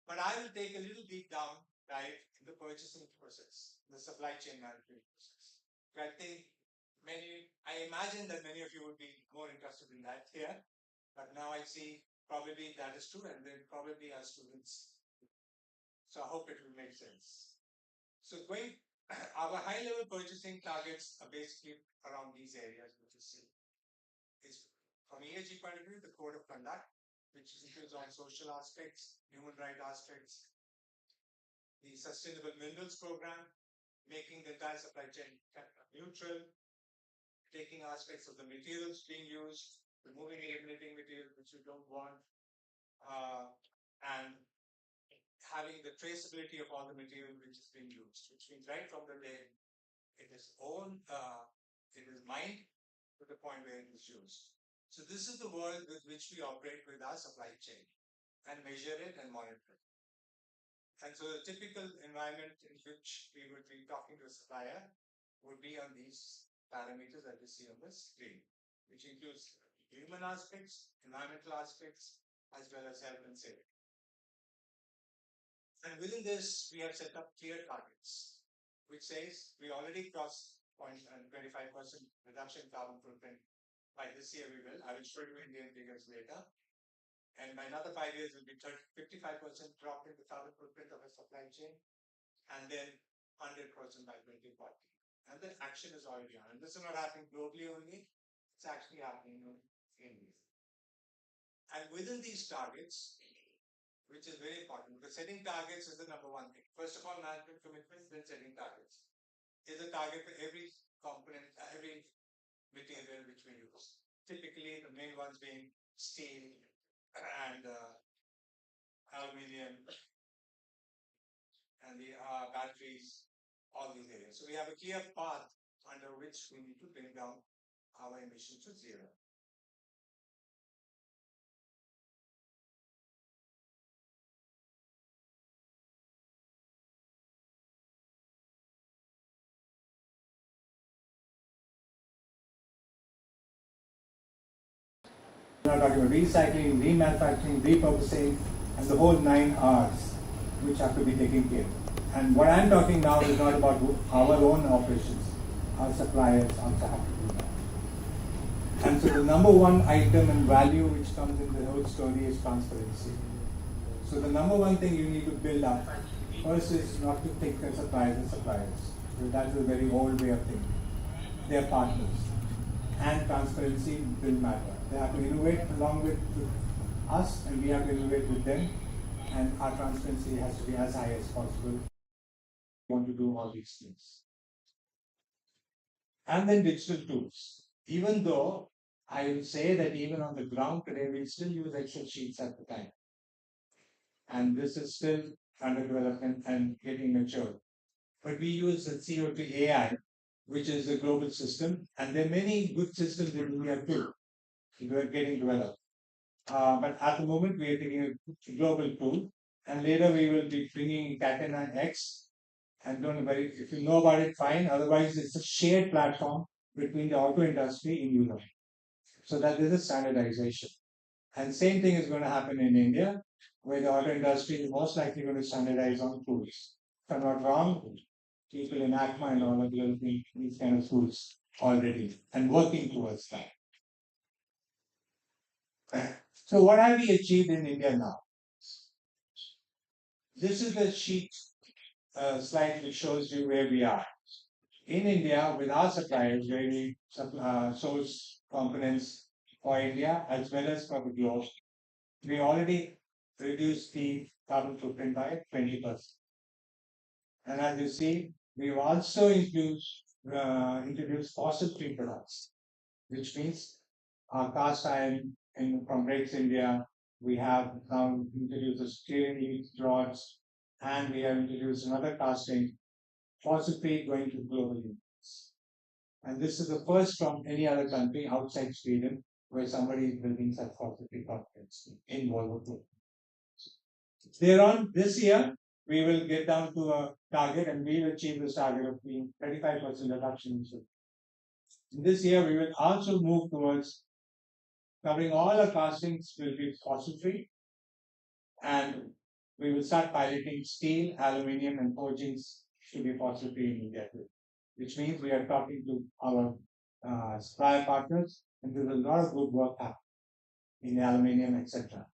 But I will take a little deep dive in the purchasing process, the supply chain management process. I think I imagine that many of you would be more interested in that here, but now I see probably that is true, and then probably our students. So I hope it will make sense. So our high-level purchasing targets are basically around these areas, which is from ESG point of view, the code of conduct, which includes all social aspects, human rights aspects, the sustainable minerals program, making the entire supply chain neutral, taking aspects of the materials being used, removing eliminating materials which you don't want, and having the traceability of all the material which is being used, which means right from the day it is mined to the point where it is used. So this is the world with which we operate with our supply chain and measure it and monitor it. And so the typical environment in which we would be talking to a supplier would be on these parameters that you see on the screen, which includes human aspects, environmental aspects, as well as health and safety. And within this, we have set up clear targets, which says we already crossed 25% reduction in carbon footprint. By this year, we will. I will show you Indian figures later. And by another 5 years, it will be 55% drop in the carbon footprint of a supply chain, and then 100% by 2040. And the action is already on. And this is not happening globally only, it's actually happening in India. And within these targets, which is very important, because setting targets is the number one thing. First of all, management commitments, then setting targets. Is a target for every component, every material which we use. Typically, the main ones being steel and aluminium and the batteries, all these areas. So we have a clear path under which we need to bring down our emissions to zero. We're not talking about recycling, remanufacturing, repurposing, and the whole 9 Rs, which have to be taken care of. And what I'm talking now is not about our own operations. Our suppliers also have to do that. And so the number one item and value which comes in the whole story is transparency. So the number one thing you need to build up first is not to think of suppliers as suppliers. Because that's a very old way of thinking. They're partners. And transparency will matter. They have to innovate along with us, and we have to innovate with them. And our transparency has to be as high as possible. We want to do all these things. And then digital tools. Even though I will say that even on the ground today, we still use Excel sheets at the time. And this is still under development and getting mature. But we use the CO2 AI, which is a global system, and there are many good systems in India too. We are getting developed. But at the moment, we are taking a global tool, and later we will be bringing Catena X. And don't worry, if you know about it, fine. Otherwise, it's a shared platform between the auto industry in Europe, so that there's a standardization. And same thing is going to happen in India, where the auto industry is most likely going to standardize on tools. If I'm not wrong, people in ACMA and all are developing these kind of tools already and working towards that. So what have we achieved in India now? This is the sheet slide which shows you where we are. In India, with our suppliers, where we source components for India as well as for the globe, we already reduced the carbon footprint by 20%. And as you see, we've also introduced fossil-free products, which means our cast iron from Brakes India, we have now introduced the steering rods, and we have introduced another casting, fossil-free going to global units. And this is the first from any other country outside Sweden where somebody is building such fossil-free components in Volvo too. Thereon, this year, we will get down to a target and we will achieve this target of being 35% reduction. This year, we will also move towards covering all our castings will be fossil free, and we will start piloting steel, aluminium, and forgings to be fossil free in India too. Which means we are talking to our supplier partners, and there is a lot of good work happening in aluminium, etc.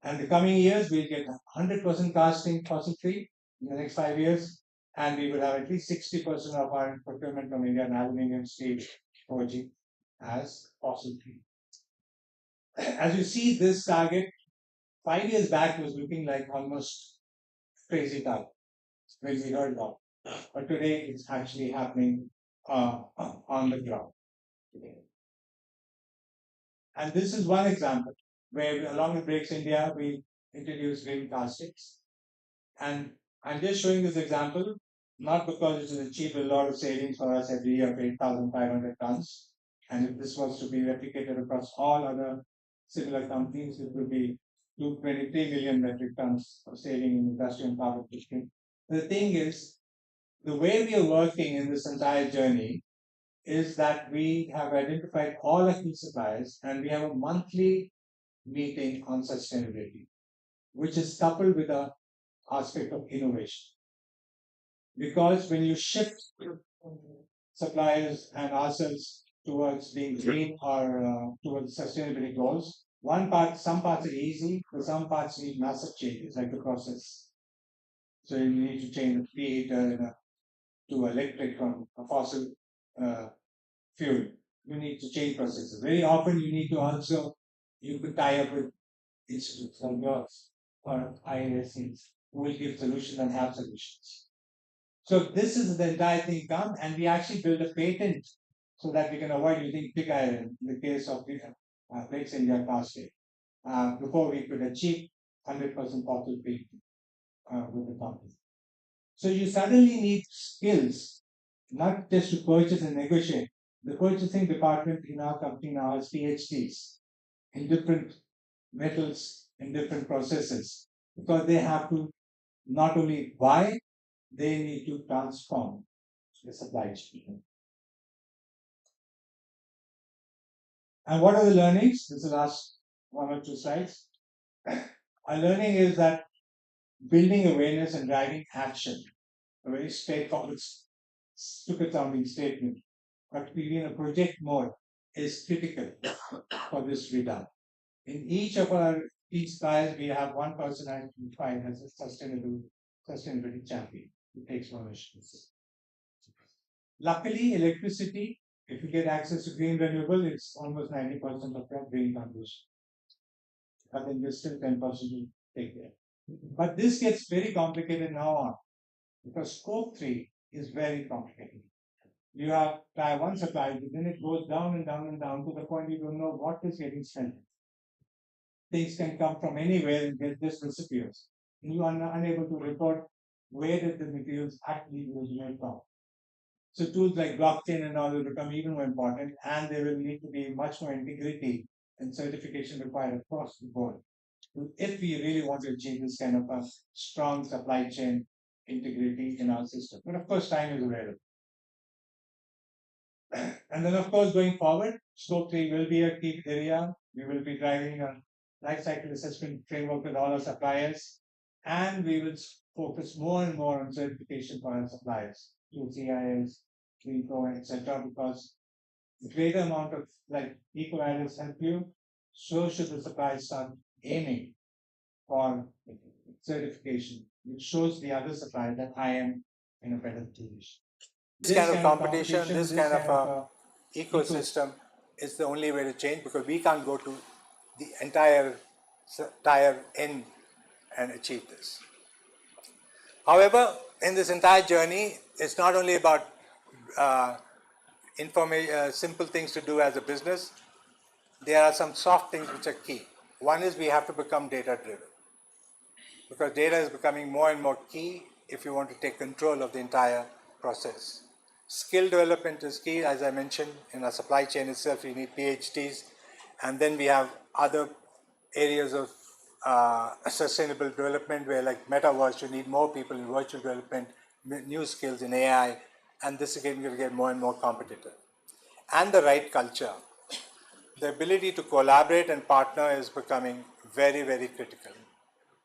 And the coming years, we'll get 100% casting fossil free in the next 5 years, and we will have at least 60% of our procurement from India and aluminium, steel, forging as fossil free. As you see, this target 5 years back was looking like almost crazy target when we heard about it. But today it's actually happening on the ground. And this is one example where, along with Brakes India, we introduced green plastics. And I'm just showing this example, not because it will achieve a lot of savings for us every year of 8,500 tons. And if this was to be replicated across all other similar companies, it would be 223 million metric tons of saving in industrial carbon footprint. The thing is, the way we are working in this entire journey is that we have identified all our key suppliers and we have a monthly meeting on sustainability, which is coupled with an aspect of innovation. Because when you shift suppliers and ourselves towards being green or towards sustainability goals, some parts are easy, but some parts need massive changes, like the process. So you need to change the preheater in a to electric from a fossil fuel. You need to change processes. Very often you need to also, you could tie up with institutes like yours or IISCs who will give solutions and have solutions. So this is the entire thing come, and we actually build a patent so that we can avoid using pig iron in the case of the Breaks India casting before we could achieve 100% fossil free with the company. So you suddenly need skills, not just to purchase and negotiate. The purchasing department in our company now has PhDs in different metals, in different processes, because they have to not only buy, they need to transform the supply chain. And what are the learnings? This is the last 1 or 2 slides. Our learning is that building awareness and driving action, a very straightforward, stupid sounding statement, but to be in a project mode is critical for this to be done. In each of our each trials, we have one person identified as a sustainability champion who takes ownership. Luckily, electricity, if you get access to green renewable, it's almost 90% of your green consumption. But then there's still 10% to take care. But this gets very complicated now on, because scope 3 is very complicated. You have tier 1 supply, but then it goes down and down and down to the point you don't know what is getting spent. Things can come from anywhere and get this disappears. And you are unable to report where did the materials actually originate from. So tools like blockchain and all will become even more important, and there will need to be much more integrity and certification required across the board if we really want to achieve this kind of a strong supply chain integrity in our system. But of course, time is available. And then, of course, going forward, scope 3 will be a key area. We will be driving a life cycle assessment framework with all our suppliers, and we will focus more and more on certification for our suppliers through CIS, Pro, etc. Because the greater amount of like eco-values help you, so should the suppliers start aiming for certification, which shows the other supplier that I am in a better position. This kind of competition, this kind of ecosystem is the only way to change, because we can't go to the entire end and achieve this. However, in this entire journey, it's not only about simple things to do as a business. There are some soft things which are key. One is we have to become data driven, because data is becoming more and more key if you want to take control of the entire process. Skill development is key. As I mentioned, in our supply chain itself, we need PhDs, and then we have other areas of sustainable development where, like metaverse, you need more people in virtual development, new skills in AI, and this again will get more and more competitive. And the right culture. The ability to collaborate and partner is becoming very, very critical,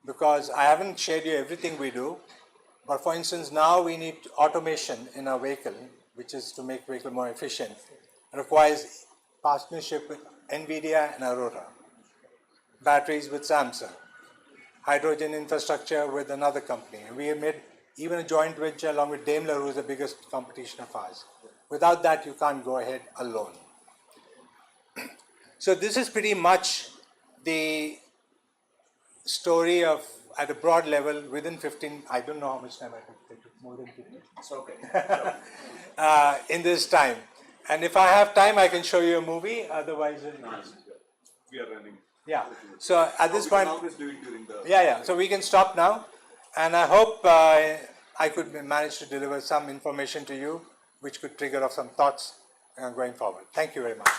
because I haven't shared you everything we do, but for instance, now we need automation in our vehicle, which is to make vehicle more efficient. It requires partnership with NVIDIA and Aurora, batteries with Samsung, hydrogen infrastructure with another company. And we have made even a joint venture along with Daimler, who is the biggest competition of ours. Without that, you can't go ahead alone. So this is pretty much the story of, at a broad level, within 15, I don't know how much time I took, it took more than 15. It's okay. In this time. And if I have time, I can show you a movie, otherwise... We are running. Yeah, so at this point... always do it during the... Yeah, so we can stop now. And I hope I could manage to deliver some information to you, which could trigger off some thoughts going forward. Thank you very much.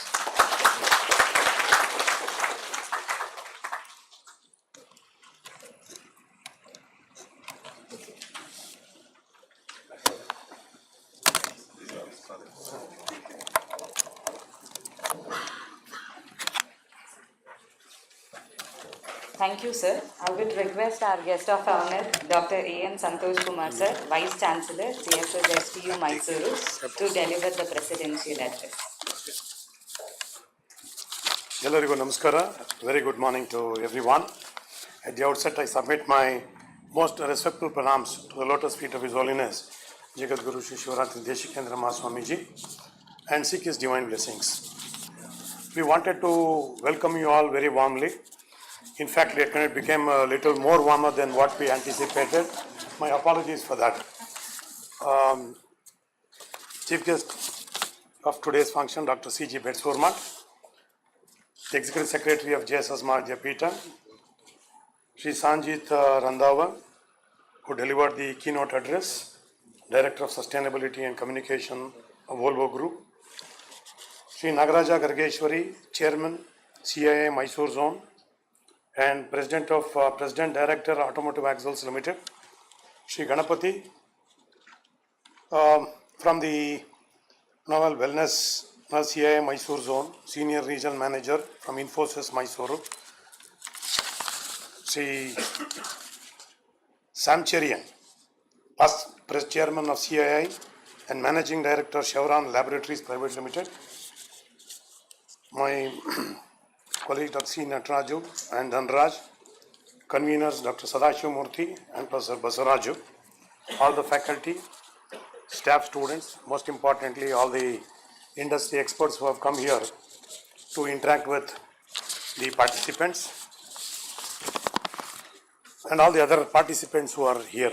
Thank you, sir. I would request our guest of honor, Dr. A.N. Santosh Kumar, sir, Vice Chancellor, JSS STU Mysuru, to deliver the presidential address. Ellarigu namaskara. Very good morning to everyone. At the outset, I submit my most respectful pranams to the lotus feet of His Holiness, Jagadguru Sri Shivaratri Deshikendra Mahaswamiji, and seek his divine blessings. We wanted to welcome you all very warmly. In fact, it became a little more warmer than what we anticipated. My apologies for that. Chief guest of today's function, Dr. C.G. Betsurma, the Executive Secretary of JSS Madhyapita, Sri Sanjit Randhawa, who delivered the keynote address, Director of Sustainability and Communication of Volvo Group, Sri Nagaraja Gargeshwari, Chairman, CIA Mysore Zone, and President Director Automotive Axles Limited, Sri Ganapati, from the Novel Wellness CIA Mysore Zone, Senior Regional Manager from Infosys Mysore, Sri Sam Cherian, past Chairman of CII and Managing Director Chevron Laboratories Private Limited, my colleague Dr. C. Nataraju and Dhanraj, conveners Dr. Sadashiv Murthy and Professor Basaraju, all the faculty, staff, students, most importantly all the industry experts who have come here to interact with the participants and all the other participants who are here.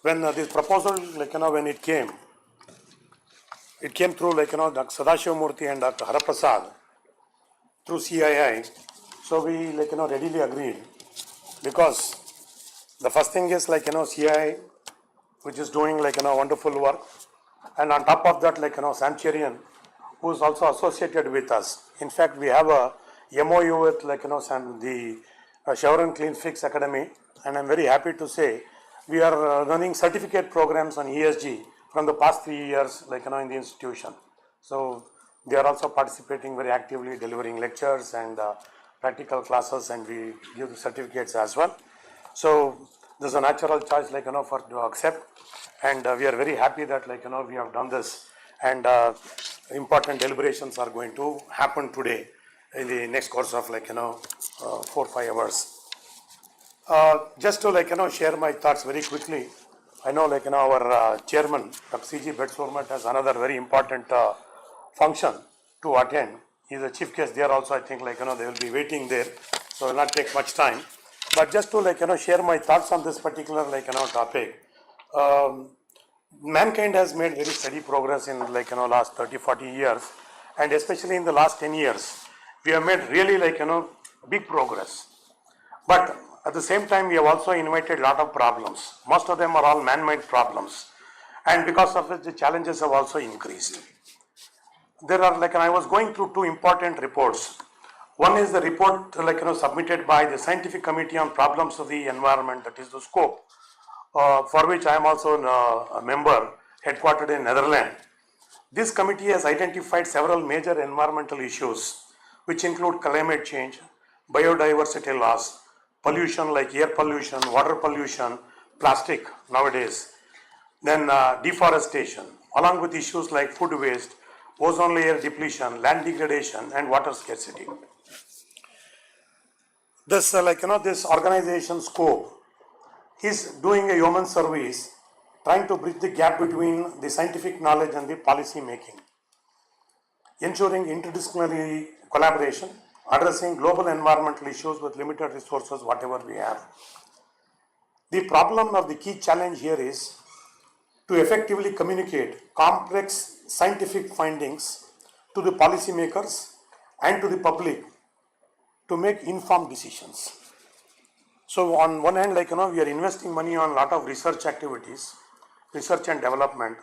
When this proposal, when it came through Dr. Sadashiv Murthy and Dr. Haraprasad through CII. So we readily agreed, because the first thing is CII, which is doing wonderful work, and on top of that Sam Cherian, who is also associated with us. In fact, we have a MOU with the Chevron Clean Fix Academy, and I'm very happy to say we are running certificate programs on ESG from the past 3 years in the institution. So they are also participating very actively, delivering lectures and practical classes, and we give the certificates as well. So there's a natural choice for to accept, and we are very happy that we have done this, and important deliberations are going to happen today in the next course of 4-5 hours. Just to share my thoughts very quickly. I know our chairman Dr. C.G. Betsurma has another very important function to attend. He's a chief guest there also. I think they will be waiting there, so it will not take much time. But just to share my thoughts on this particular topic. Mankind has made very steady progress in last 30-40 years, and especially in the last 10 years we have made really big progress. But at the same time we have also invited a lot of problems. Most of them are all man-made problems, and because of it the challenges have also increased. There are I was going through two important reports. One is the report submitted by the Scientific Committee on Problems of the Environment, that is the SCOPE, for which I am also a member, headquartered in Netherlands. This committee has identified several major environmental issues, which include climate change, biodiversity loss, pollution like air pollution, water pollution, plastic nowadays, then deforestation, along with issues like food waste, ozone layer depletion, land degradation, and water scarcity. This, this organization SCOPE is doing a human service, trying to bridge the gap between the scientific knowledge and the policy making, ensuring interdisciplinary collaboration, addressing global environmental issues with limited resources, whatever we have. The problem of the key challenge here is to effectively communicate complex scientific findings to the policymakers and to the public to make informed decisions. So on one hand, we are investing money on a lot of research activities, research and development,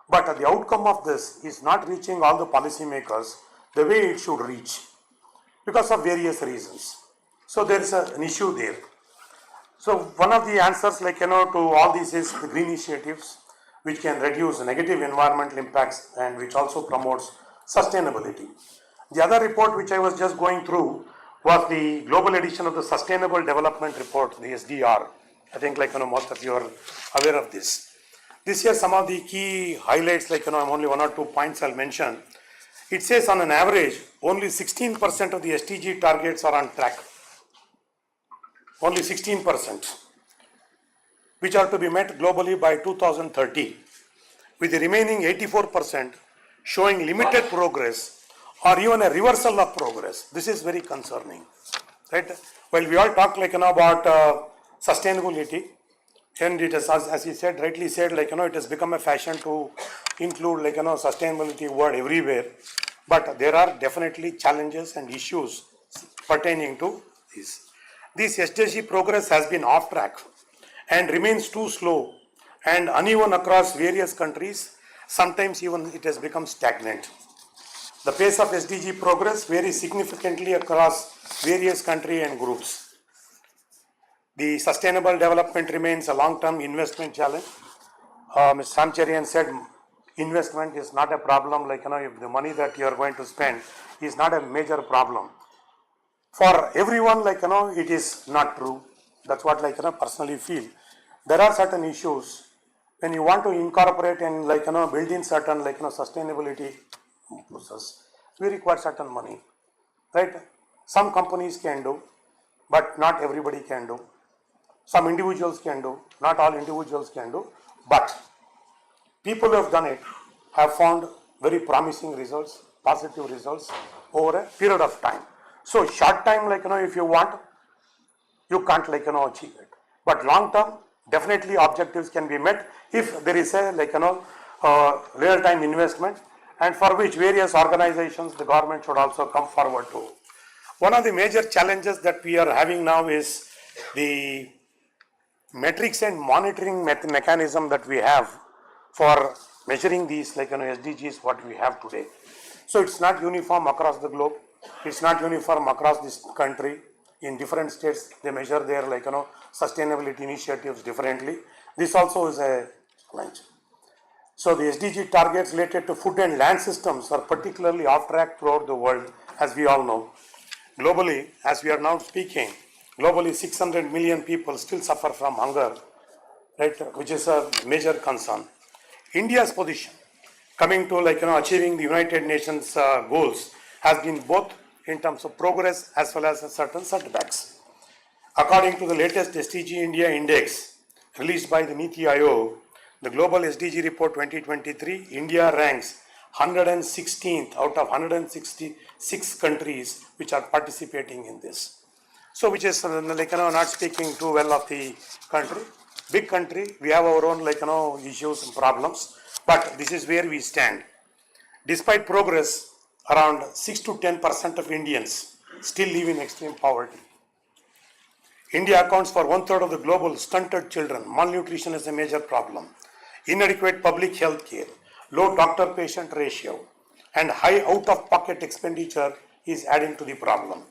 but the outcome of this is not reaching all the policymakers the way it should reach because of various reasons. So there is an issue there. So one of the answers to all these is the green initiatives, which can reduce negative environmental impacts and which also promotes sustainability. The other report which I was just going through was the global edition of the Sustainable Development Report, the SDR. I think most of you are aware of this. This year some of the key highlights, only one or 2 points I'll mention. It says on an average, only 16% of the SDG targets are on track. Only 16%. which are to be met globally by 2030, with the remaining 84% showing limited progress or even a reversal of progress. This is very concerning, right? Well, we all talk about sustainability, and it is, as he said, rightly said, it has become a fashion to include sustainability word everywhere. But there are definitely challenges and issues pertaining to this. This SDG progress has been off track and remains too slow and uneven across various countries. Sometimes even it has become stagnant. The pace of SDG progress varies significantly across various countries and groups. The sustainable development remains a long-term investment challenge. Mr. Samcharian said investment is not a problem, if the money that you are going to spend is not a major problem. For everyone, it is not true. That's what, personally feel. There are certain issues when you want to incorporate and, build in certain, sustainability process, we require certain money, right? Some companies can do, but not everybody can do. Some individuals can do, not all individuals can do, but people who have done it have found very promising results, positive results over a period of time. So short time, if you want, you can't achieve it. But long term, definitely objectives can be met if there is a real time investment, and for which various organizations, the government should also come forward to. One of the major challenges that we are having now is the metrics and monitoring mechanism that we have for measuring these SDGs what we have today. So it's not uniform across the globe. It's not uniform across this country. In different states, they measure their sustainability initiatives differently. This also is a challenge. So the SDG targets related to food and land systems are particularly off track throughout the world, as we all know. Globally, as we are now speaking, globally 600 million people still suffer from hunger, right, which is a major concern. India's position, coming to achieving the United Nations goals, has been both in terms of progress as well as certain setbacks. According to the latest SDG India Index released by the NITI Aayog, the Global SDG Report 2023, India ranks 116th out of 166 countries which are participating in this. So which is not speaking too well of the country. Big country, we have our own issues and problems, but this is where we stand. Despite progress, around 6 to 10% of Indians still live in extreme poverty. India accounts for 1/3 of the global stunted children. Malnutrition is a major problem. Inadequate public health care, low doctor-patient ratio, and high out-of-pocket expenditure is adding to the problem.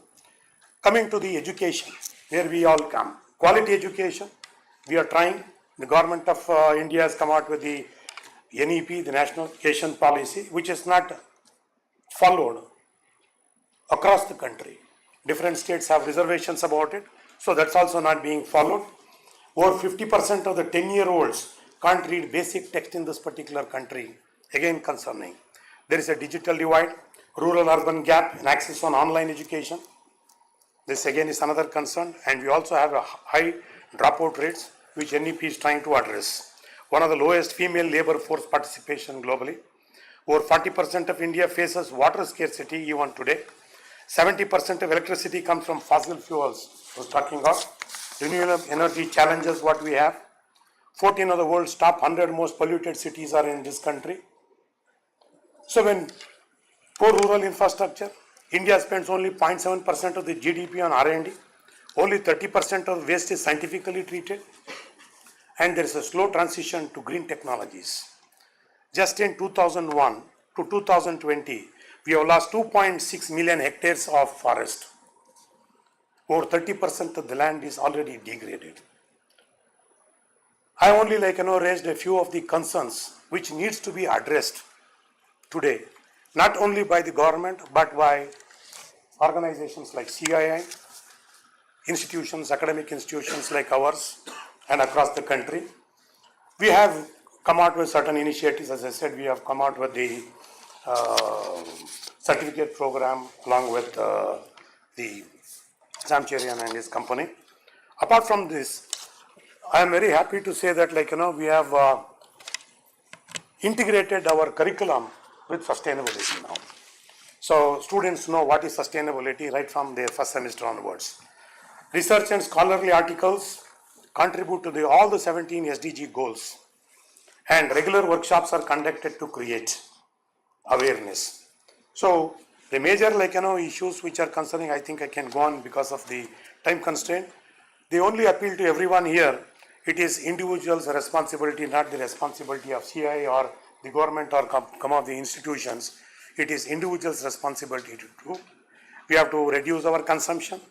Coming to the education, where we all come. Quality education, we are trying. The government of India has come out with the NEP, the National Education Policy, which is not followed across the country. Different states have reservations about it, so that's also not being followed. Over 50% of the 10-year-olds can't read basic text in this particular country. Again, concerning. There is a digital divide, rural-urban gap in access on online education. This again is another concern, and we also have a high dropout rates, which NEP is trying to address. One of the lowest female labor force participation globally. Over 40% of India faces water scarcity even today. 70% of electricity comes from fossil fuels. I was talking about renewable energy challenges what we have. 14 of the world's top 100 most polluted cities are in this country. So when poor rural infrastructure, India spends only 0.7% of the GDP on R&D. Only 30% of waste is scientifically treated. And there is a slow transition to green technologies. Just in 2001 to 2020, we have lost 2.6 million hectares of forest. Over 30% of the land is already degraded. I only raised a few of the concerns which needs to be addressed today, not only by the government but by organizations like CII, institutions, academic institutions like ours and across the country. We have come out with certain initiatives. As I said, we have come out with the certificate program along with the Samcharian and his company. Apart from this, I am very happy to say that we have integrated our curriculum with sustainability now. So students know what is sustainability right from their first semester onwards. Research and scholarly articles contribute to all the 17 SDG goals, and regular workshops are conducted to create awareness. So the major issues which are concerning, I think I can go on because of the time constraint. They only appeal to everyone here. It is individuals' responsibility, not the responsibility of CI or the government or some of the institutions. It is individuals' responsibility to do. We have to reduce our consumption.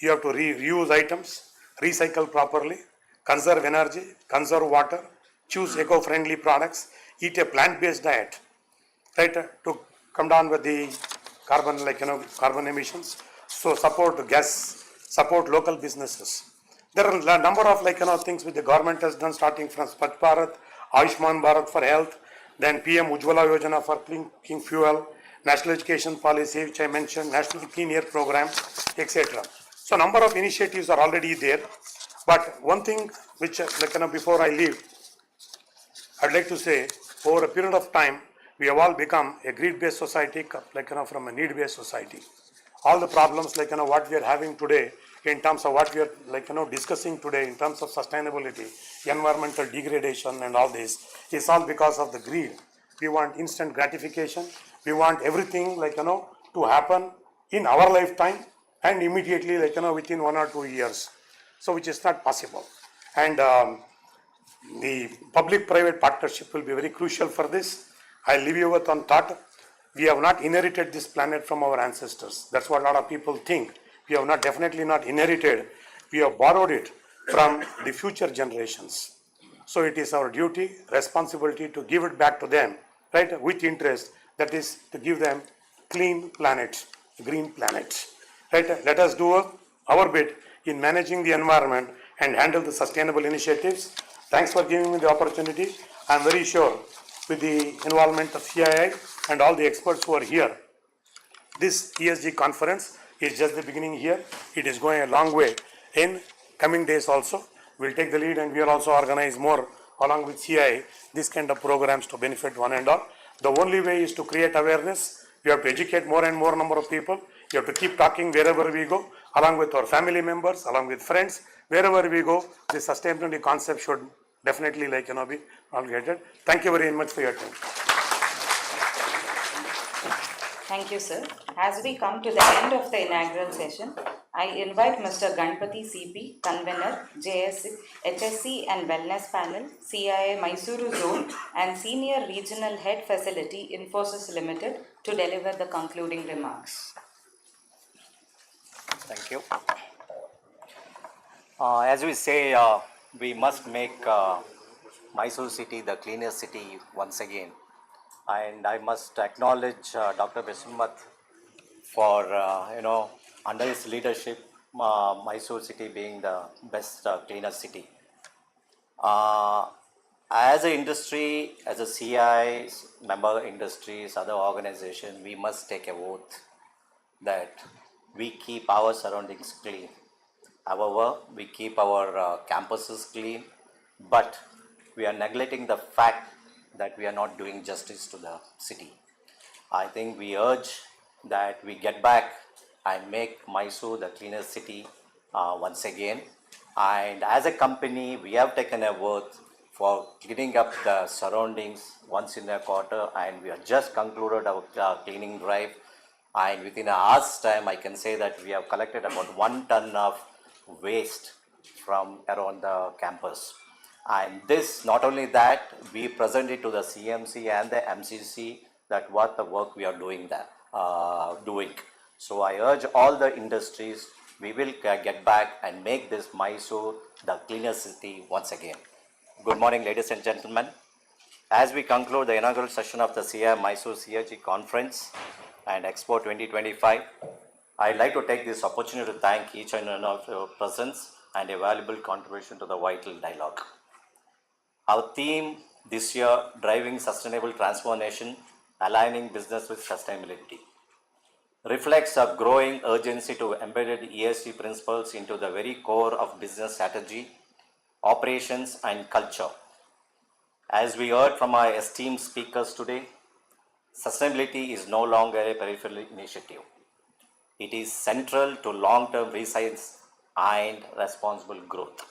You have to reuse items, recycle properly, conserve energy, conserve water, choose eco-friendly products, eat a plant-based diet, right, to come down with the carbon emissions. So support gas, support local businesses. There are a number of things which the government has done, starting from Swachh Bharat, Ayushman Bharat for health, then PM Ujjwala Yojana for clean fuel, National Education Policy, which I mentioned, National Clean Air Program, etc. So number of initiatives are already there. But one thing which before I leave, I'd like to say, over a period of time, we have all become a greed-based society, from a need-based society. All the problems, what we are having today, in terms of what we are, discussing today, in terms of sustainability, environmental degradation, and all this, is all because of the greed. We want instant gratification. We want everything, to happen in our lifetime and immediately, within 1 or 2 years. So, which is not possible. And the public-private partnership will be very crucial for this. I leave you with one thought. We have not inherited this planet from our ancestors. That's what a lot of people think. We have definitely not inherited. We have borrowed it from the future generations. So it is our duty, responsibility to give it back to them, right, with interest. That is to give them clean planet, green planet. Right? Let us do our bit in managing the environment and handle the sustainable initiatives. Thanks for giving me the opportunity. I am very sure with the involvement of CII and all the experts who are here, this ESG conference is just the beginning here. It is going a long way. In coming days also, we'll take the lead and we'll also organize more along with CII, these kind of programs to benefit one and all. The only way is to create awareness. We have to educate more and more number of people. We have to keep talking wherever we go, along with our family members, along with friends. Wherever we go, the sustainability concept should definitely be promulgated. Thank you very much for your time. Thank you, sir. As we come to the end of the inaugural session, I invite Mr. Ganpati CP, Convener, HSC and Wellness Panel, CIA Mysuru Zone and Senior Regional Head Facility, Infosys Limited, to deliver the concluding remarks. Thank you. As we say, we must make Mysore city the cleanest city once again. And I must acknowledge Dr. Biswath for, under his leadership, Mysore city being the best cleanest city. As an industry, as a CI, member industries, other organizations, we must take a oath that we keep our surroundings clean. However, we keep our campuses clean, but we are neglecting the fact that we are not doing justice to the city. I think we urge that we get back and make Mysore the cleanest city once again. And as a company, we have taken a oath for cleaning up the surroundings once in a quarter, and we have just concluded our cleaning drive. And within an hour's time, I can say that we have collected about 1 ton of waste from around the campus. And this, not only that, we present it to the CMC and the MCC that what the work we are doing there, doing. So I urge all the industries, we will get back and make this Mysore the cleanest city once again. Good morning, ladies and gentlemen. As we conclude the inaugural session of the Mysore ESG Conference and Expo 2025, I'd like to take this opportunity to thank each and one of your presence and a valuable contribution to the vital dialogue. Our theme this year, driving sustainable transformation, aligning business with sustainability, reflects a growing urgency to embed ESG principles into the very core of business strategy operations, and culture. As we heard from our esteemed speakers today, sustainability is no longer a peripheral initiative. It is central to long-term resilience and responsible growth.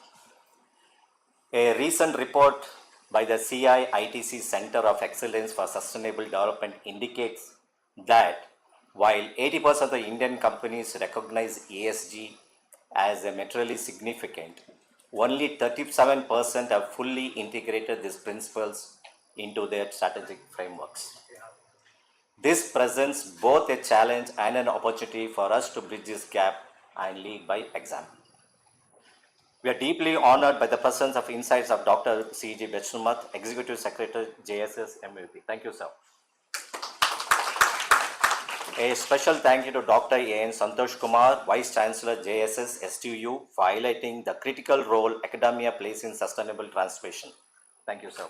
A recent report by the CIITC Center of Excellence for Sustainable Development indicates that while 80% of the Indian companies recognize ESG as a materially significant, only 37% have fully integrated these principles into their strategic frameworks. This presents both a challenge and an opportunity for us to bridge this gap and lead by example. We are deeply honored by the presence of insights of Dr. C.G. Bechnumat, Executive Secretary, JSS MVP. Thank you, sir. A special thank you to Dr. A.N. Santosh Kumar, Vice Chancellor, JSS STU, for highlighting the critical role academia plays in sustainable transformation. Thank you, sir.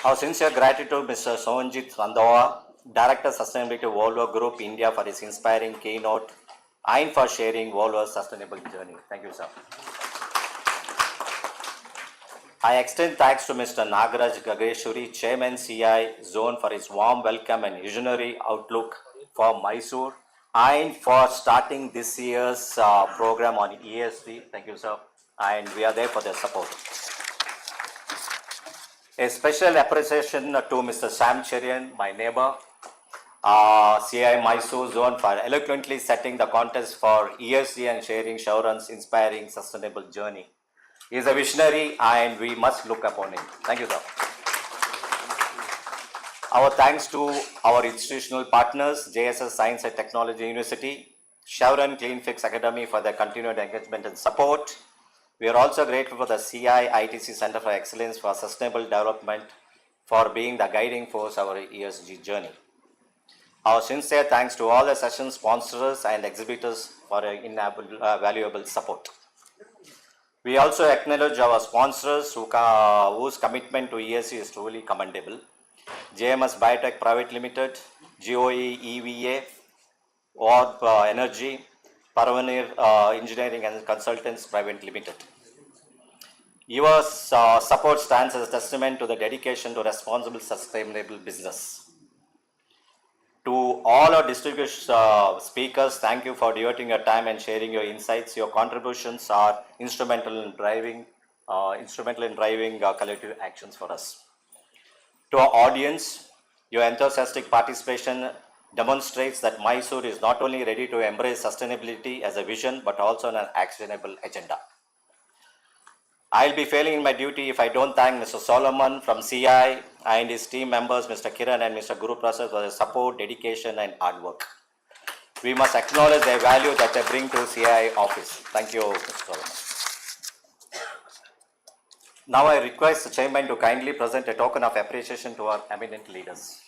Our sincere gratitude to Mr. Sohanjit Randhawa, Director Sustainability Volvo Group India, for his inspiring keynote and for sharing Volvo's sustainable journey. Thank you, sir. I extend thanks to Mr. Nagaraj Gageshwari, Chairman CI Zone, for his warm welcome and visionary outlook for Mysore and for starting this year's program on ESG. Thank you, sir. And we are there for their support. A special appreciation to Mr. Sam Cherian, my neighbor, CI Mysore Zone, for eloquently setting the contest for ESG and sharing Shauran's inspiring sustainable journey. He is a visionary and we must look upon him. Thank you, sir. Our thanks to our institutional partners, JSS Science and Technology University, Shauran Clean Fix Academy, for their continued engagement and support. We are also grateful for the CIITC Center for Excellence for Sustainable Development for being the guiding force of our ESG journey. Our sincere thanks to all the session sponsors and exhibitors for their invaluable support. We also acknowledge our sponsors whose commitment to ESG is truly commendable. JMS Biotech Private Limited, GOE EVA, Orb Energy, Parvanir Engineering and Consultants Private Limited. Your support stands as a testament to the dedication to responsible, sustainable business. To all our distinguished speakers, thank you for devoting your time and sharing your insights. Your contributions are instrumental in driving collective actions for us. To our audience, your enthusiastic participation demonstrates that Mysore is not only ready to embrace sustainability as a vision, but also an actionable agenda. I'll be failing in my duty if I don't thank Mr. Solomon from CI and his team members, Mr. Kiran and Mr. Guru Prasad, for their support, dedication, and hard work. We must acknowledge their value that they bring to CI office. Thank you, Mr. Solomon. Now I request the chairman to kindly present a token of appreciation to our eminent leaders.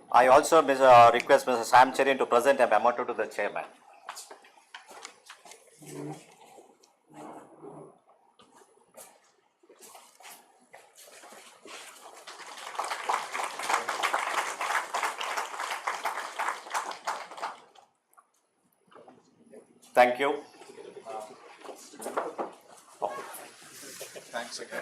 I also request Mr. Sam Cherian to present a memento to the chairman. Thank you. Thanks again.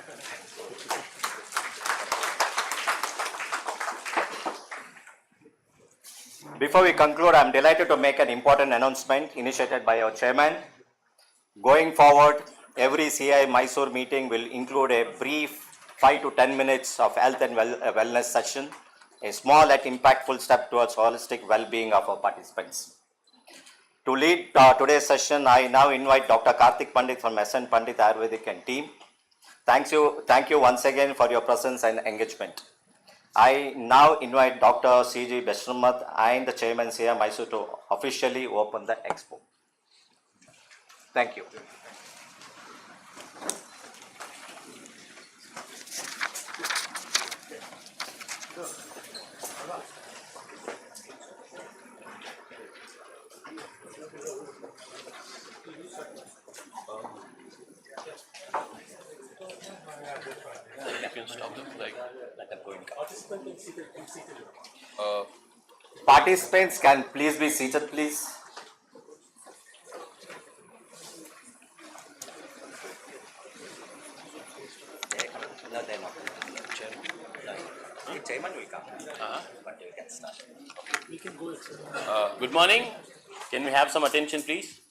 Before we conclude, I am delighted to make an important announcement initiated by our chairman. Going forward, every CI Mysore meeting will include a brief 5 to 10 minutes of health and wellness session, a small yet impactful step towards holistic well-being of our participants. To lead today's session, I now invite Dr. Karthik Pandit from SN Pandit Ayurvedic and team. Thank you once again for your presence and engagement. I now invite Dr. C.G. Beshramath and the Chairman C.M. Mysore to officially open the Expo. Thank you. Participants can please be seated, please. No, they're not. Chairman will come. But you can start. Good morning. Can we have some attention, please?